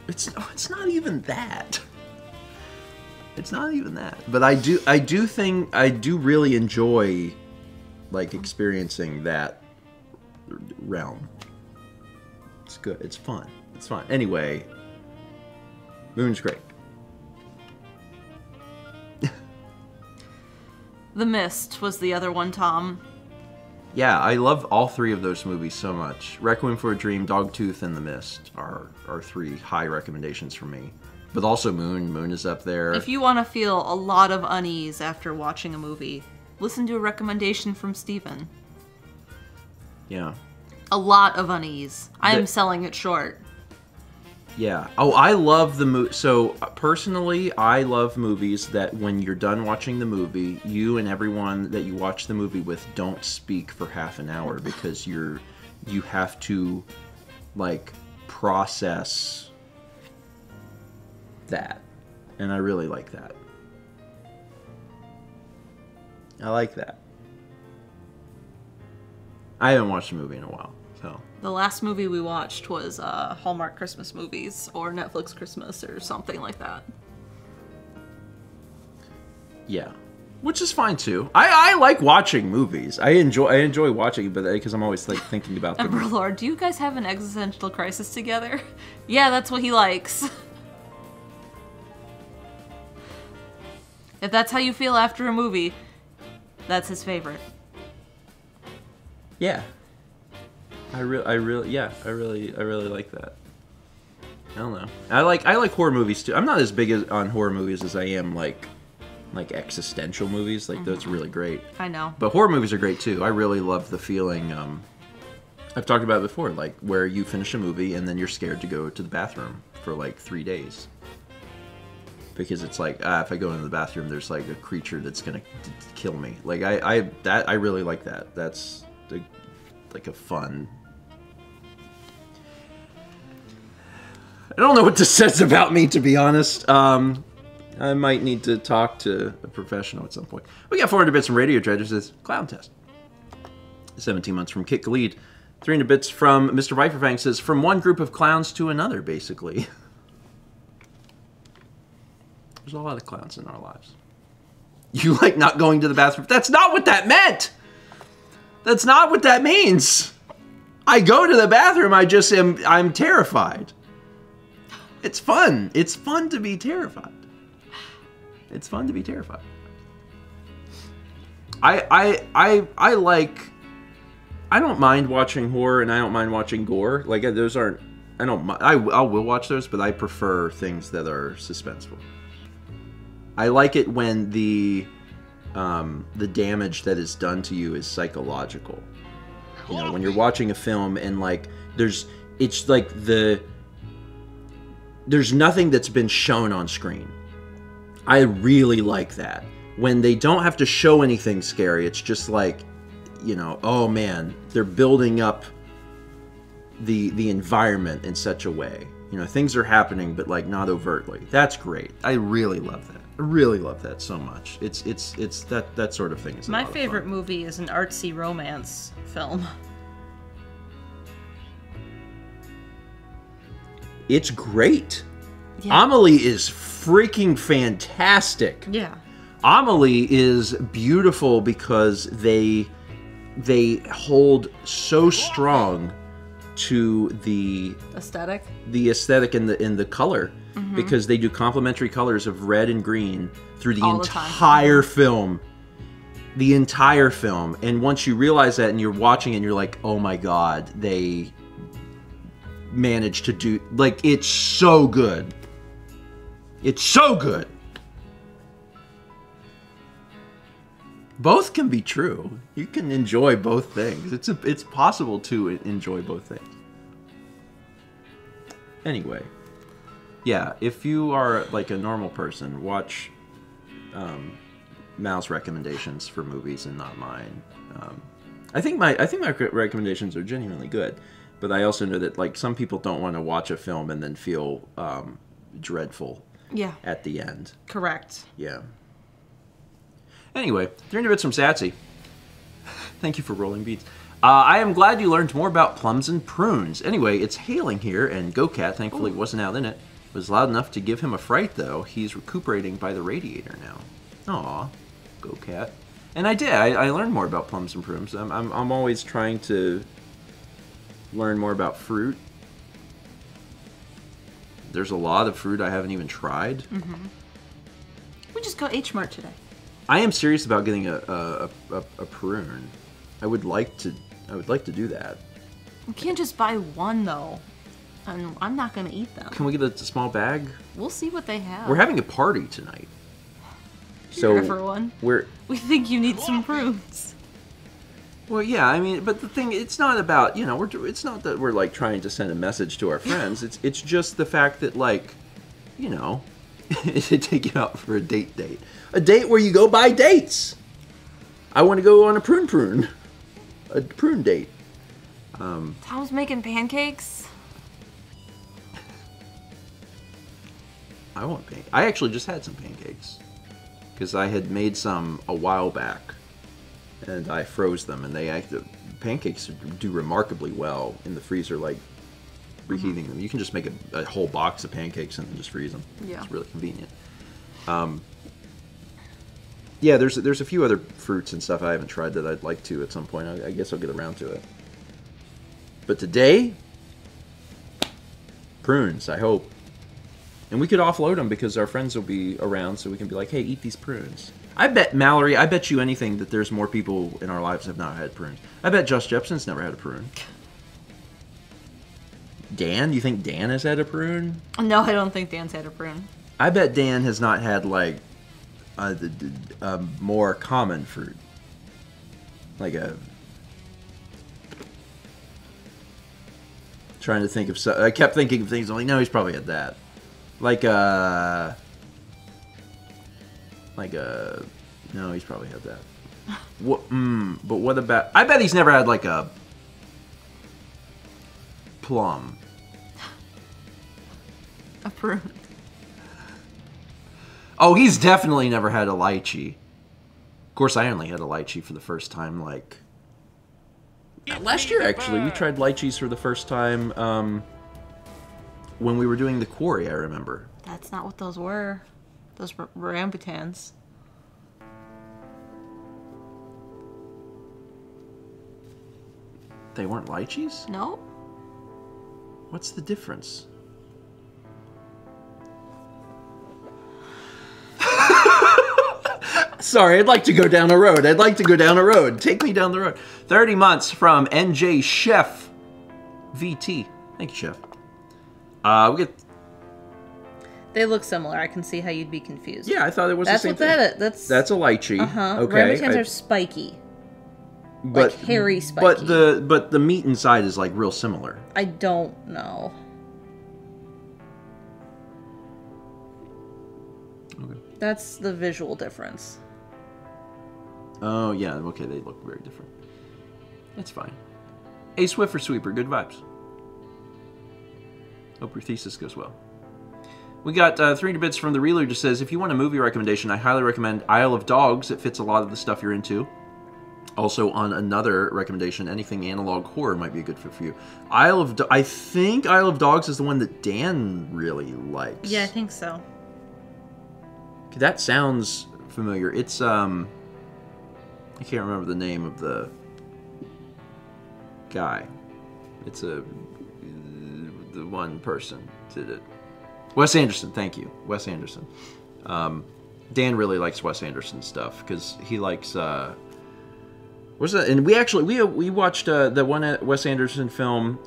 It's not even that. It's not even that. But I do really enjoy, like, experiencing that realm. It's good. It's fun. It's fun. Anyway, Moon's great. The Mist was the other one, Tom. Yeah, I love all three of those movies so much. Requiem for a Dream, Dogtooth, and The Mist are three high recommendations for me. But also Moon. Moon is up there. If you want to feel a lot of unease after watching a movie, listen to a recommendation from Stephen. Yeah. A lot of unease. I am selling it short. Yeah. Oh, I love the movie. So, personally, I love movies that when you're done watching the movie, you and everyone that you watch the movie with don't speak for half an hour because you have to, like, process that. And I really like that. I like that. I haven't watched a movie in a while, so. The last movie we watched was Hallmark Christmas movies or Netflix Christmas or something like that. Yeah, which is fine too. I like watching movies. I enjoy watching, but because I'm always like thinking about them. Everlord, do you guys have an existential crisis together? Yeah, that's what he likes. If that's how you feel after a movie, that's his favorite. Yeah. I really like that. I don't know. I like horror movies too. I'm not as big on horror movies as I am like existential movies. Like those are really great. I know. But horror movies are great too. I really love the feeling. I've talked about it before, like where you finish a movie and then you're scared to go to the bathroom for like 3 days. Because it's like, if I go into the bathroom, there's like a creature that's gonna kill me. Like I really like that. That's like a fun. I don't know what this says about me, to be honest. I might need to talk to a professional at some point. We got 400 bits from Radio Dredgers. This Clown Test. 17 months from Kit Khalid. 300 bits from Mr. Viperfang says, from one group of clowns to another, basically. There's a lot of clowns in our lives. You like not going to the bathroom? That's not what that meant! That's not what that means! I go to the bathroom, I'm terrified. It's fun. It's fun to be terrified. It's fun to be terrified. I don't mind watching horror and I don't mind watching gore. Like those aren't, I will watch those, but I prefer things that are suspenseful. I like it when the damage that is done to you is psychological. You know, when you're watching a film and like there's nothing that's been shown on screen. I really like that. When they don't have to show anything scary, it's just like, you know, oh man, they're building up the environment in such a way. You know, things are happening, but like not overtly. That's great. I really love that. I really love that so much. It's that sort of thing. Is my favorite movie is an artsy romance film. It's great. Yeah. Amelie is freaking fantastic. Yeah. Amelie is beautiful because they hold so strong to the aesthetic and the color, because they do complementary colors of red and green through the entire film. The entire film. And once you realize that and you're watching it and you're like, oh my god, they managed to do, like, it's so good. It's so good. Both can be true. You can enjoy both things. It's possible to enjoy both things. Anyway, yeah, if you are like a normal person, watch Mal's recommendations for movies and not mine. I think my recommendations are genuinely good, but I also know that like some people don't want to watch a film and then feel dreadful. Yeah. At the end. Correct. Yeah. Anyway, 300 bits from Satsy. Thank you for rolling beads. I am glad you learned more about plums and prunes. Anyway, it's hailing here, and GoCat, thankfully, wasn't out in it. Was loud enough to give him a fright, though. He's recuperating by the radiator now. Aw, GoCat. And I did. I learned more about plums and prunes. I'm always trying to learn more about fruit. There's a lot of fruit I haven't even tried. Mm-hmm. We just got H Mart today. I am serious about getting a prune. I would like to do that. You can't just buy one though. And I'm not gonna eat them. Can we get a small bag? We'll see what they have. We're having a party tonight. So here for one. We think you need some prunes. Well, yeah, I mean, but the thing, it's not about, you know, it's not that we're like trying to send a message to our friends. It's just the fact that, like, you know, to take you out for a date. A date where you go buy dates. I want to go on a prune. A prune date. Tom's making pancakes. I actually just had some pancakes. Because I had made some a while back. And I froze them. And the pancakes do remarkably well in the freezer, like reheating them. You can just make a whole box of pancakes and then just freeze them. Yeah. It's really convenient. Yeah, there's a few other fruits and stuff I haven't tried that I'd like to at some point. I guess I'll get around to it. But today, prunes, I hope. And we could offload them because our friends will be around, so we can be like, hey, eat these prunes. I bet, Mallory, I bet you anything that there's more people in our lives that have not had prunes. I bet Josh Jepson's never had a prune. Dan? You think Dan has had a prune? No, I don't think Dan's had a prune. I bet Dan has not had, like, a more common fruit. Like a... Trying to think of... I kept thinking of things, I'm like, no, he's probably had that. Like a... No, he's probably had that. What? But what about... I bet he's never had, like, a... plum. A prune. Oh, he's definitely never had a lychee. Of course, I only had a lychee for the first time, like... last year, actually. We tried lychees for the first time, when we were doing the quarry, I remember. That's not what those were. Those were rambutans. They weren't lychees? No. What's the difference? Sorry, I'd like to go down a road. Take me down the road. 30 months from NJ Chef VT. Thank you, Chef. We get... They look similar. I can see how you'd be confused. Yeah, I thought it was the same thing. That's a lychee. Okay. Rambutans are spiky. Like hairy spiky. But the meat inside is like real similar. I don't know. Okay. That's the visual difference. Oh, yeah. Okay, they look very different. That's fine. Hey, Swiffer Sweeper, good vibes. Hope your thesis goes well. We got 300 bits from the Reeler, just says, if you want a movie recommendation, I highly recommend Isle of Dogs. It fits a lot of the stuff you're into. Also, on another recommendation, anything analog horror might be a good fit for you. I think Isle of Dogs is the one that Dan really likes. Yeah, I think so. That sounds familiar. It's, I can't remember the name of the guy. It's the one person did it. Wes Anderson, thank you. Wes Anderson. Dan really likes Wes Anderson stuff because he likes what's that? And we watched the one Wes Anderson film. I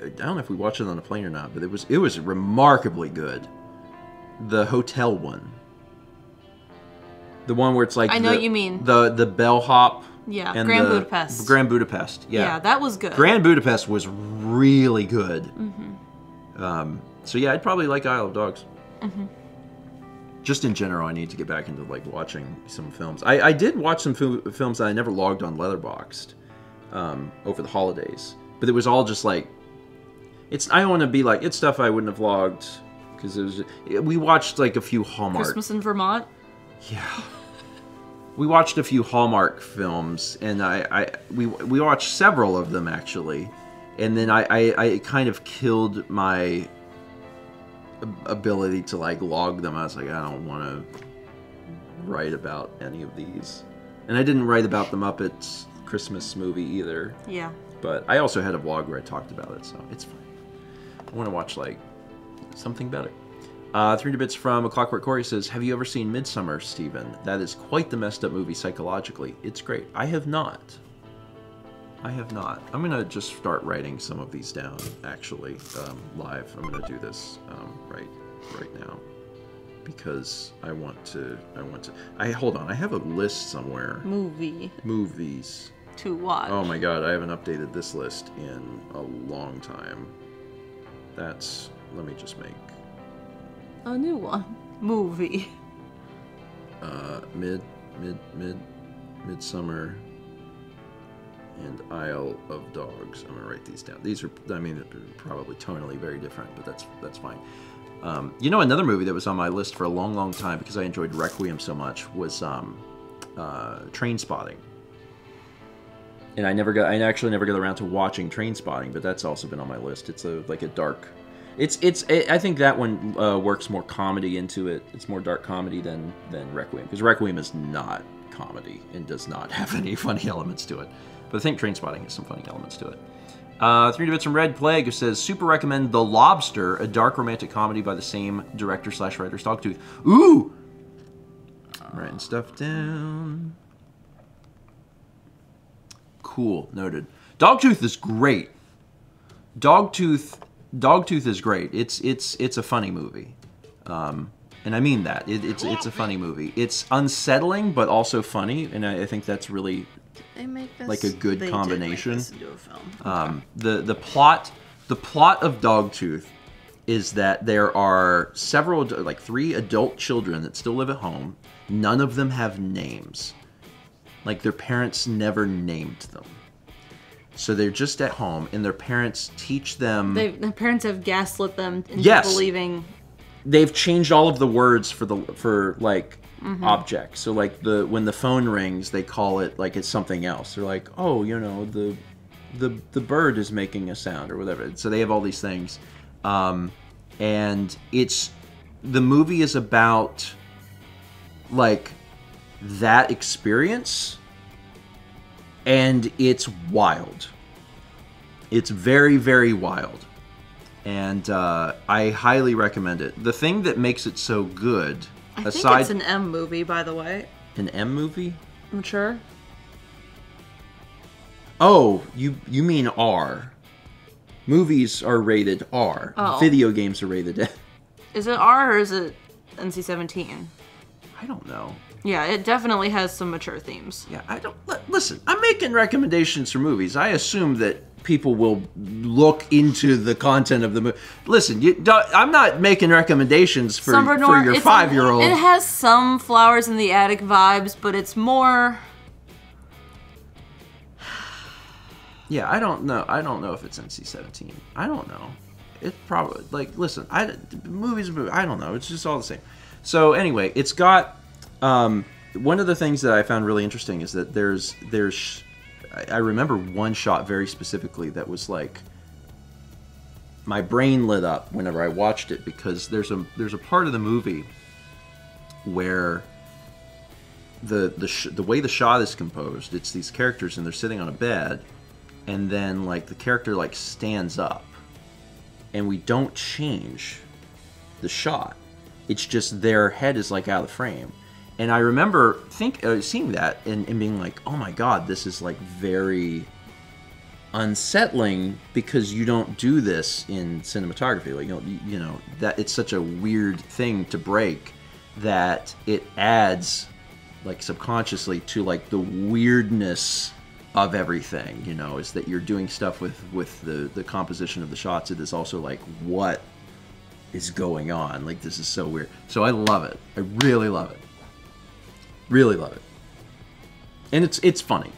don't know if we watched it on the plane or not, but it was remarkably good. The hotel one. The one where it's like I know what you mean. The bellhop. Yeah, and Grand Budapest. Grand Budapest. Yeah, that was good. Grand Budapest was really good. Mm-hmm. So yeah, I'd probably like Isle of Dogs. Mm-hmm. just in general, I need to get back into like watching some films. I did watch some films that I never logged on Letterboxd over the holidays, but it was all just like I don't want to be like it's stuff I wouldn't have logged because we watched like a few Hallmark. Christmas in Vermont. Yeah, we watched a few Hallmark films, and we watched several of them actually, and then I kind of killed my ability to like log them. I was like, I don't want to write about any of these, and I didn't write about the Muppets Christmas movie either. Yeah. But I also had a vlog where I talked about it, so it's fine. I want to watch like something better. 300 bits from A Clockwork Corey says, have you ever seen Midsummer, Stephen? That is quite the messed up movie psychologically. It's great. I have not. I'm going to just start writing some of these down, actually, live. I'm going to do this right now. Because I want to... hold on, I have a list somewhere. Movies. To watch. Oh my god, I haven't updated this list in a long time. Let me just make... a new one. Movie. Midsummer and Isle of Dogs. I'm gonna write these down. These are, I mean, probably tonally very different, but that's fine. You know, another movie that was on my list for a long time because I enjoyed Requiem so much was Trainspotting. And I actually never got around to watching Trainspotting, but that's also been on my list. It's like a dark. I think that one works more comedy into it. It's more dark comedy than Requiem, because Requiem is not comedy and does not have any funny elements to it. But I think Trainspotting has some funny elements to it. 3 bits from Red Plague, who says, super recommend The Lobster, a dark romantic comedy by the same director/writer, Dogtooth. Ooh! I'm writing stuff down. Cool, noted. Dogtooth is great. Dogtooth is great. It's a funny movie, and I mean that. It's a funny movie. It's unsettling, but also funny, and I think that's really like a good combination. The plot of Dogtooth is that there are several, like 3 adult children that still live at home. None of them have names. Like, their parents never named them. So they're just at home, and their parents teach them... Their parents have gaslit them into believing... They've changed all of the words for objects. So, like, when the phone rings, they call it, like, it's something else. They're like, oh, you know, the bird is making a sound, or whatever. So they have all these things. And the movie is about, like... that experience, and it's wild. It's very, very wild, and I highly recommend it. The thing that makes it so good, I think it's an M movie, by the way. An M movie? Mature? Oh, you mean R. Movies are rated R. Oh. Video games are rated M. Is it R or is it NC-17? I don't know. Yeah, it definitely has some mature themes. Yeah, listen, I'm making recommendations for movies. I assume that people will look into the content of the movie. Listen, I'm not making recommendations for your 5-year-old. It has some Flowers in the Attic vibes, but it's more... Yeah, I don't know. I don't know if it's NC-17. I don't know. It's probably, like, listen, movies, I don't know. It's just all the same. So anyway, it's got... one of the things that I found really interesting is that I remember one shot very specifically that was like, my brain lit up whenever I watched it, because there's a part of the movie where the way the shot is composed, it's these characters and they're sitting on a bed, and then like the character like stands up, and we don't change the shot. It's just their head is like out of the frame. And I remember seeing that and being like, oh my god, this is like very unsettling, because you don't do this in cinematography. Like, you know that it's such a weird thing to break that it adds like subconsciously to like the weirdness of everything, you know, is that you're doing stuff with the composition of the shots. It is also like, what is going on? Like, this is so weird. So I love it. I really love it. Really love it. And it's funny.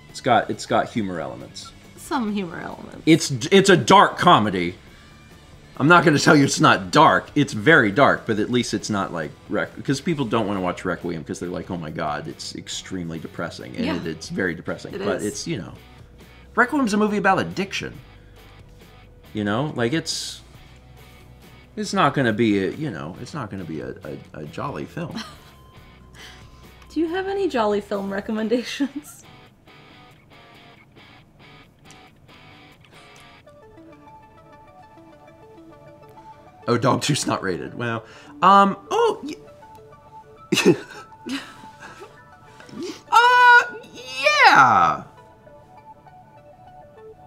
It's got humor elements. Some humor elements. It's a dark comedy. I'm not going to tell you it's not dark. It's very dark, but at least it's not like because people don't want to watch Requiem because they're like, oh my god, it's extremely depressing, and it's very depressing. But it's Requiem's a movie about addiction. Like it's not going to be it's not going to be a jolly film. Do you have any jolly film recommendations? Oh, Dogtooth's not rated. Well, yeah.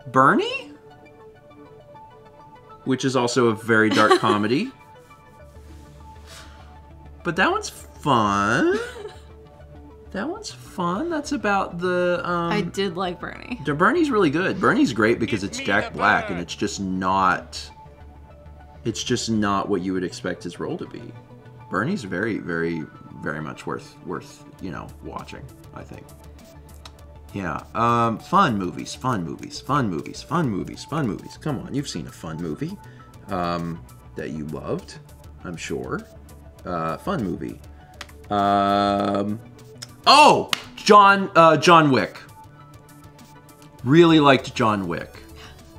Bernie? Which is also a very dark comedy. But that one's fun. That's about the... I did like Bernie. Bernie's really good. Bernie's great because it's Jack Black, and it's just not what you would expect his role to be. Bernie's very, very, very much worth watching, I think. Yeah. Fun movies. Come on, you've seen a fun movie that you loved, I'm sure. Fun movie. John Wick. Really liked John Wick,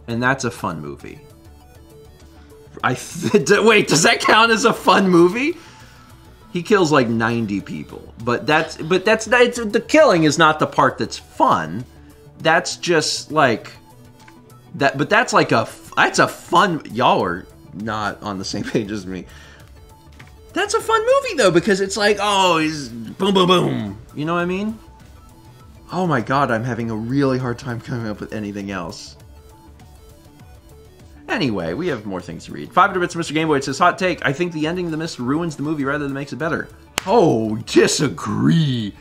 and that's a fun movie. Wait, does that count as a fun movie? He kills like 90 people, but the killing is not the part that's fun. That's just like that. But that's a fun. Y'all are not on the same page as me. That's a fun movie though, because it's like, oh, he's boom, boom, boom. You know what I mean? Oh my god, I'm having a really hard time coming up with anything else. Anyway, we have more things to read. 500 bits, Mr. Gameboy. It says, hot take. I think the ending of The Mist ruins the movie rather than makes it better. Oh, disagree.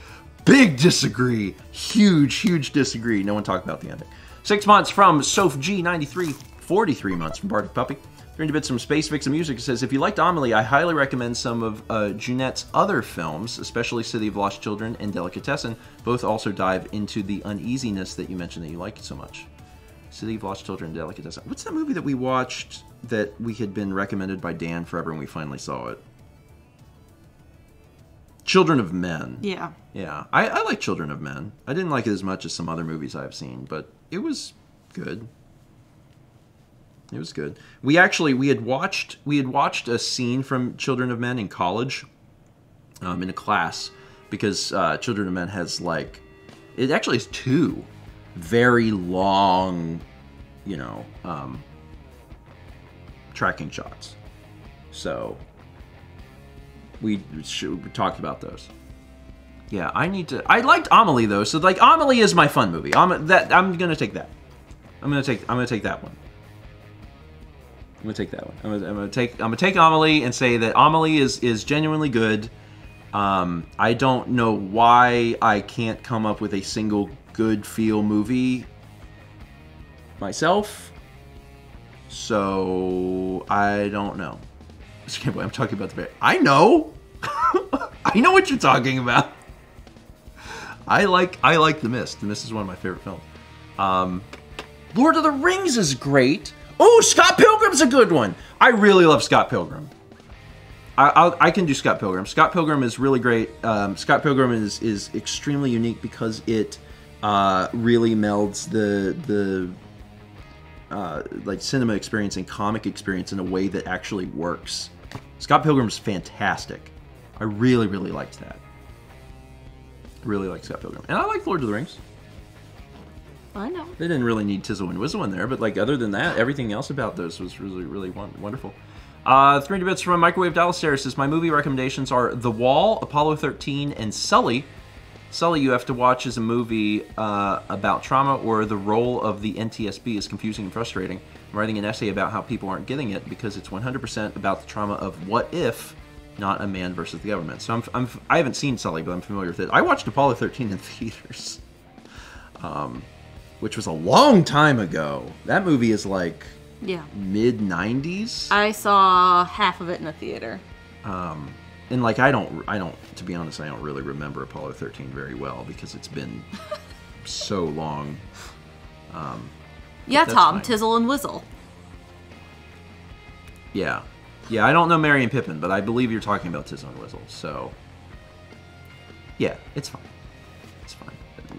Big disagree. Huge disagree. No one talked about the ending. 6 months from SophG93. 43 months from Bardic Puppy. 300 bits from Space Vixen Music. It says, if you liked Amelie, I highly recommend some of Junette's other films, especially City of Lost Children and Delicatessen. Both also dive into the uneasiness that you mentioned that you liked so much. City of Lost Children, Delicatessen. What's that movie that we watched that we had been recommended by Dan forever and we finally saw it? Children of Men. Yeah. Yeah. I like Children of Men. I didn't like it as much as some other movies I've seen, but it was good. It was good. We had watched a scene from Children of Men in college, in a class, because Children of Men has it actually has two very long, tracking shots. So we talked about those. Yeah, I liked Amelie though. So Amelie is my fun movie. I'm gonna take that. I'm gonna take that one. I'm gonna take that one. I'm gonna take Amelie and say that Amelie is genuinely good. I don't know why I can't come up with a single good feel movie myself, so I don't know. I'm talking about I know. I know what you're talking about. I like The Mist. The Mist is one of my favorite films. Lord of the Rings is great. Oh, Scott Pilgrim's a good one. I really love Scott Pilgrim. I can do Scott Pilgrim. Scott Pilgrim is really great. Scott Pilgrim is extremely unique because it really melds the cinema experience and comic experience in a way that actually works. Scott Pilgrim's fantastic. I really liked that. I really like Scott Pilgrim. And I like Lord of the Rings. I know. They didn't really need Tizzle and Whizzle in there, but other than that, everything else about those was really wonderful. 300 bits from Microwave Dallas says, my movie recommendations are The Wall, Apollo 13, and Sully. Sully you have to watch as a movie about trauma, or the role of the NTSB is confusing and frustrating. I'm writing an essay about how people aren't getting it because it's 100% about the trauma of what if, not a man versus the government. So I haven't seen Sully, but I'm familiar with it. I watched Apollo 13 in theaters, which was a long time ago. That movie is Yeah. mid-90s. I saw half of it in a theater. And like I don't to be honest, I don't really remember Apollo 13 very well because it's been so long. Yeah, Tom, fine. Tizzle and Whizzle. Yeah, I don't know Merry and Pippin, but I believe you're talking about Tizzle and Whizzle. So yeah, it's fine. It's fine.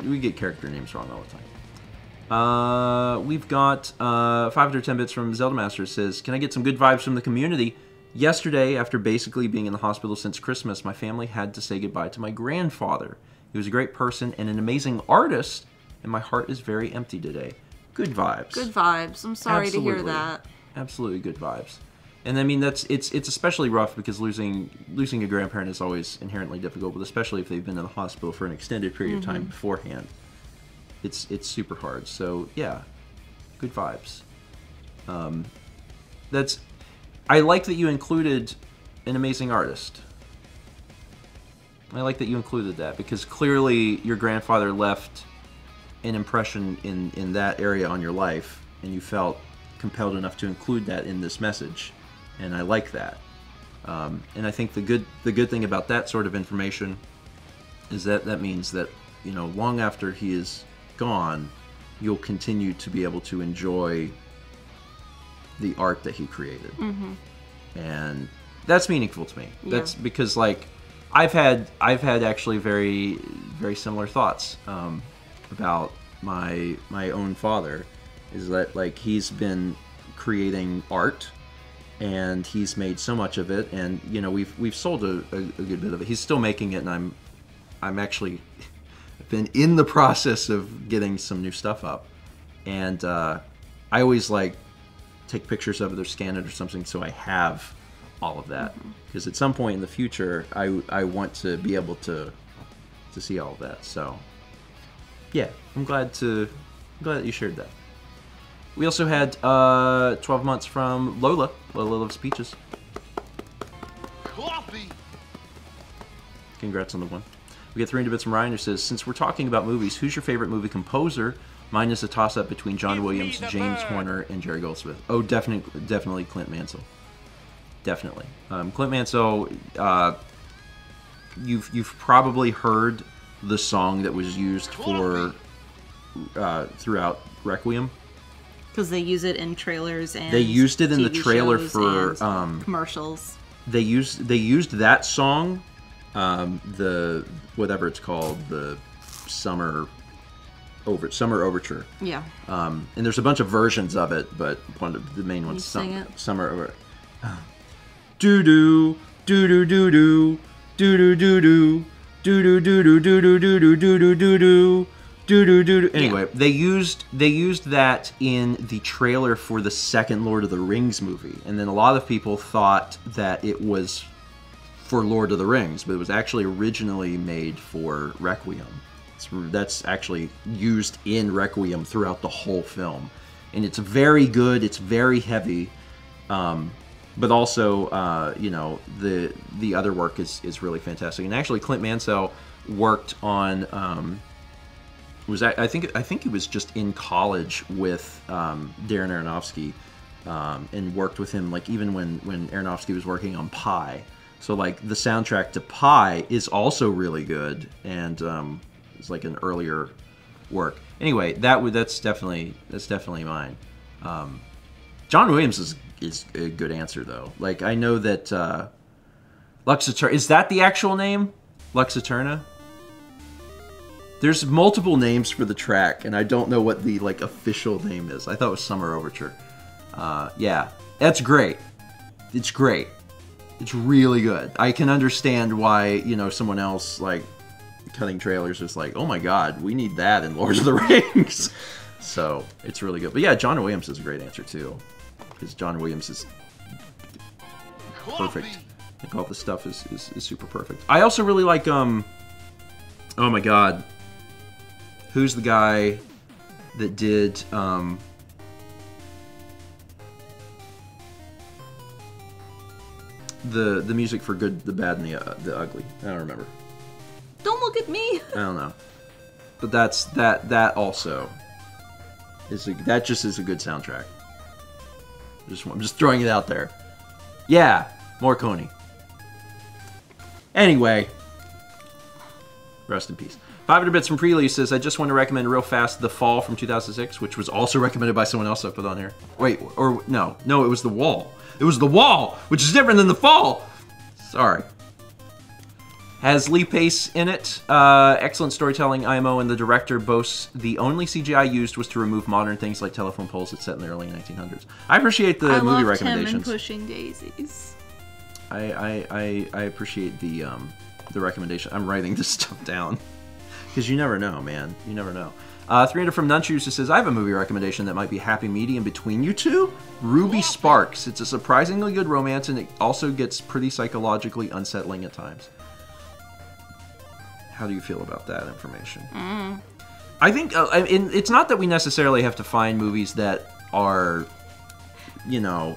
We get character names wrong all the time. We've got 510 bits from Zelda Master. Says, "Can I get some good vibes from the community? Yesterday, after basically being in the hospital since Christmas, my family had to say goodbye to my grandfather. He was a great person and an amazing artist, and my heart is very empty today." Good vibes. Good vibes. I'm sorry to hear that. Absolutely good vibes. And I mean, it's especially rough because losing a grandparent is always inherently difficult, but especially if they've been in the hospital for an extended period of time beforehand. It's super hard. So yeah, good vibes. I like that you included an amazing artist. I like that you included that because clearly your grandfather left an impression in that area on your life, and you felt compelled enough to include that in this message, and I like that. And I think the good thing about that sort of information is that means that, you know, long after he is gone, you'll continue to be able to enjoy the art that he created. And that's meaningful to me. Yeah. That's because, like, I've had actually very, very similar thoughts about my own father. Is that, like, he's been creating art and he's made so much of it, and you know, we've sold a good bit of it. He's still making it, and I'm actually been in the process of getting some new stuff up, and I always like take pictures of it or scan it or something so I have all of that, because at some point in the future I want to be able to see all of that. So yeah, I'm glad that you shared that. We also had 12 months from Lola. Lola loves peaches. Coffee. Congrats on the one. We get 300 bits from Ryan, who says, "Since we're talking about movies, who's your favorite movie composer? Mine is a toss-up between John Williams, James Horner, and Jerry Goldsmith." Oh, definitely Clint Mansell. Definitely. Clint Mansell, you've probably heard the song that was used for throughout Requiem. Because they use it in trailers and they used it in the TV trailer shows for and commercials. They used that song, the whatever it's called, the Summer Overture. Yeah. And there's a bunch of versions of it, but one of the main one's Summer Over. Do do do do do do do do do do do do do do do do do do do do. Anyway, they used that in the trailer for the second Lord of the Rings movie, and then a lot of people thought that it was for Lord of the Rings, but it was actually originally made for Requiem. That's actually used in Requiem throughout the whole film, and it's very good. It's very heavy, but also you know, the other work is really fantastic. And actually, Clint Mansell worked on. I think he was just in college with Darren Aronofsky, and worked with him, like, even when Aronofsky was working on Pi. So like the soundtrack to Pi is also really good, and it's like an earlier work. Anyway, that's definitely mine. John Williams is a good answer though. Like, I know that Lux Eterna, is that the actual name? Lux Eterna? There's multiple names for the track, and I don't know what the like official name is. I thought it was Summer Overture. Yeah, that's great. It's great. It's really good. I can understand why, you know, someone else like cutting trailers is like, oh my god, we need that in Lord of the Rings. So it's really good. But yeah, John Williams is a great answer too, because John Williams is perfect. Like, all the stuff is super perfect. I also really like oh my god. Who's the guy that did the music for Good, the Bad, and the Ugly? I don't remember. Don't look at me. I don't know. But that also is that just is a good soundtrack. I'm just throwing it out there. Yeah, more Coney. Anyway, rest in peace. 500 bits from Prelude says, I just want to recommend real fast The Fall from 2006, which was also recommended by someone else I put on here. Wait, or no, it was The Wall. It was The Wall, which is different than The Fall. Sorry. Has Lee Pace in it. Excellent storytelling, IMO, and the director boasts the only CGI used was to remove modern things like telephone poles that's set in the early 1900s. I appreciate the movie recommendations. Him and Pushing Daisies. I appreciate the recommendation. I'm writing this stuff down because you never know, man. You never know. 300 from Nunchus who says, I have a movie recommendation that might be happy medium between you two. Ruby Sparks. It's a surprisingly good romance, and it also gets pretty psychologically unsettling at times. How do you feel about that information? I think it's not that we necessarily have to find movies that are, you know...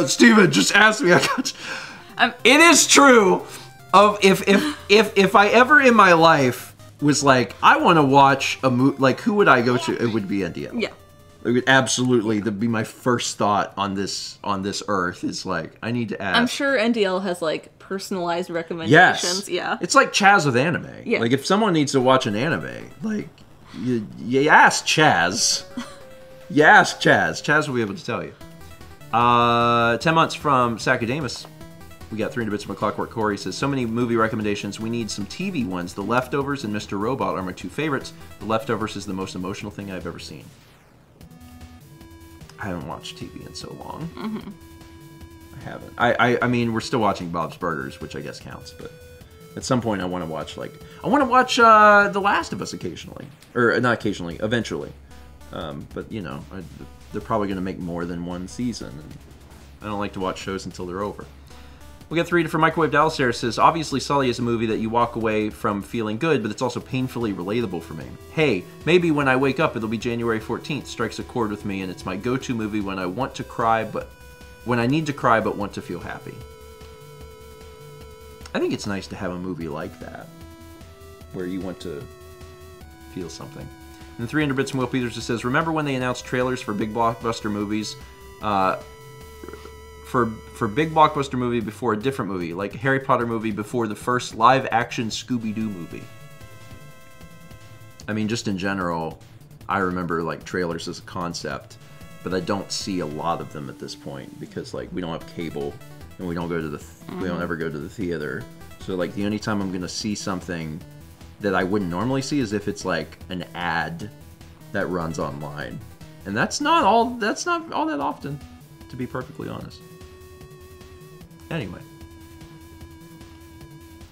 Steven, just ask me. I got you. It is true. If I ever in my life was like, I want to watch a movie, like, who would I go to? It would be NDL. Yeah. It would absolutely, that'd be my first thought on this earth is like, I need to ask. I'm sure NDL has like personalized recommendations. Yes. Yeah. It's like Chaz with anime. Yeah. Like if someone needs to watch an anime, like you ask Chaz. You ask Chaz. Chaz will be able to tell you. 10 months from Sakudamus. We got 300 bits from a Clockwork Corey. Says, so many movie recommendations. We need some TV ones. The Leftovers and Mr. Robot are my two favorites. The Leftovers is the most emotional thing I've ever seen. I haven't watched TV in so long. Mm-hmm. I haven't. I mean, we're still watching Bob's Burgers, which I guess counts, but at some point I want to watch, The Last of Us occasionally. Or, not occasionally, eventually. But, you know, they're probably going to make more than one season, and I don't like to watch shows until they're over. We got 3 from Microwave Dallas here. Says, obviously Sully is a movie that you walk away from feeling good, but it's also painfully relatable for me. Hey, maybe when I wake up it'll be January 14th. Strikes a chord with me, and it's my go-to movie when I want to cry, but when I need to cry but want to feel happy. I think it's nice to have a movie like that, where you want to feel something. And 300 bits from Will Peters just says, remember when they announced trailers for big blockbuster movies? For big blockbuster movie before a different movie, like a Harry Potter movie before the first live-action Scooby-Doo movie. I mean, just in general, I remember like trailers as a concept, but I don't see a lot of them at this point because like we don't have cable and we don't go to the we don't ever go to the theater. So like the only time I'm gonna see something that I wouldn't normally see is if it's like an ad that runs online, and that's not all that often, to be perfectly honest. Anyway,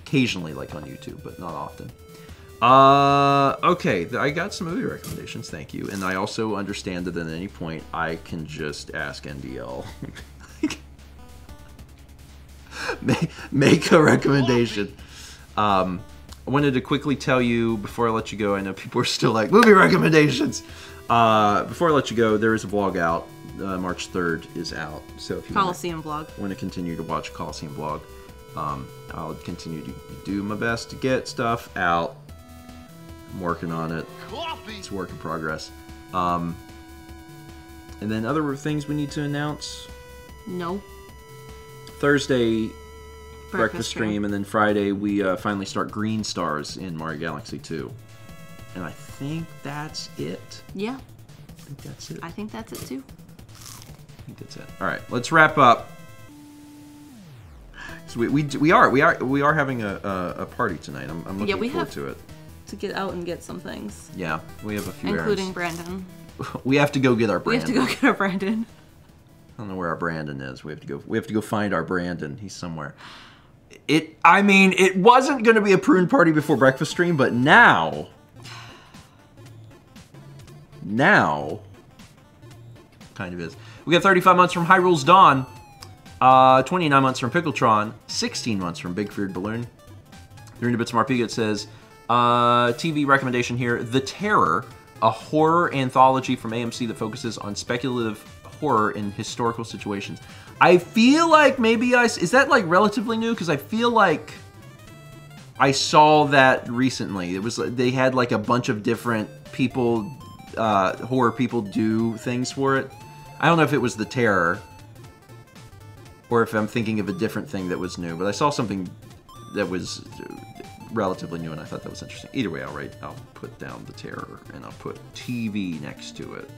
occasionally like on YouTube, but not often. Okay, I got some movie recommendations, thank you, and I also understand that at any point I can just ask NDL. make a recommendation. I wanted to quickly tell you before I let you go, I know people are still like, movie recommendations! Before I let you go, there is a vlog out. March 3rd is out, so if you want to continue to watch Coliseum vlog, I'll continue to do my best to get stuff out. I'm working on it. It's a work in progress. And then other things we need to announce? No. Thursday, breakfast stream, and then Friday we finally start Green Stars in Mario Galaxy 2. And I think that's it. Yeah. I think that's it. I think that's it too. I think that's it. All right, let's wrap up. So we are having a party tonight. I'm looking forward to it. To get out and get some things. Yeah, we have a few including errands. Brandon. We have to go get our Brandon. We have to go get our Brandon. I don't know where our Brandon is. We have to go find our Brandon. He's somewhere. I mean, it wasn't going to be a prune party before breakfast stream, but now kind of is. We got 35 months from Hyrule's Dawn, 29 months from Pickletron, 16 months from Big Feared Balloon. 300 bits from RP says, TV recommendation here, The Terror, a horror anthology from AMC that focuses on speculative horror in historical situations. I feel like maybe is that like relatively new? Because I feel like I saw that recently. It was they had like a bunch of different people, horror people do things for it. I don't know if it was the Terror, or if I'm thinking of a different thing that was new, but I saw something that was relatively new, and I thought that was interesting. Either way, I'll put down the Terror, and I'll put TV next to it.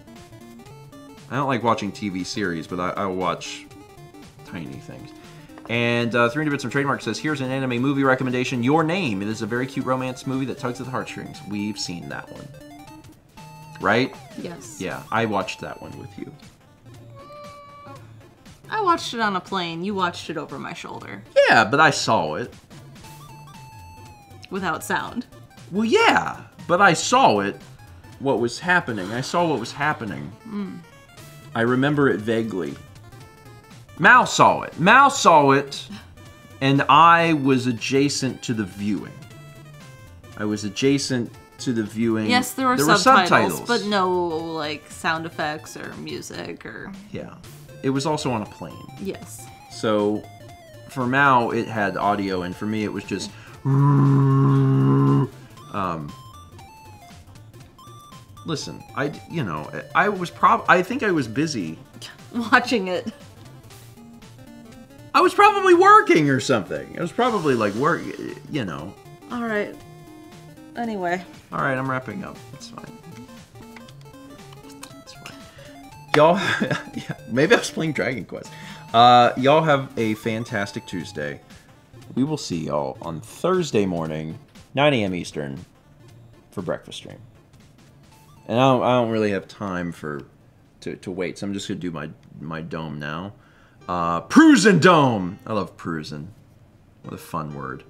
I don't like watching TV series, but I'll watch tiny things. And 300 Bits from Trademark says, here's an anime movie recommendation, Your Name. It is a very cute romance movie that tugs at the heartstrings. We've seen that one. Right? Yes. Yeah, I watched that one with you. I watched it on a plane. You watched it over my shoulder. Yeah, but I saw it. Without sound. Well, yeah, but I saw it. What was happening. I saw what was happening. I remember it vaguely. Mal saw it. Mal saw it, and I was adjacent to the viewing. I was adjacent to the viewing. Yes, there were subtitles, but no, like, sound effects or music or... Yeah. It was also on a plane. Yes. So, for Mal, it had audio, and for me, it was just... Listen, I think I was busy. Watching it. I was probably working or something. I was probably, like, Alright. Anyway. Alright, I'm wrapping up. It's fine. It's fine. Y'all, yeah, maybe I was playing Dragon Quest. Y'all have a fantastic Tuesday. We will see y'all on Thursday morning, 9 a.m. Eastern, for breakfast stream. And I don't really have time to wait, so I'm just going to do my dome now. Pruisin Dome! I love Pruisin. What a fun word.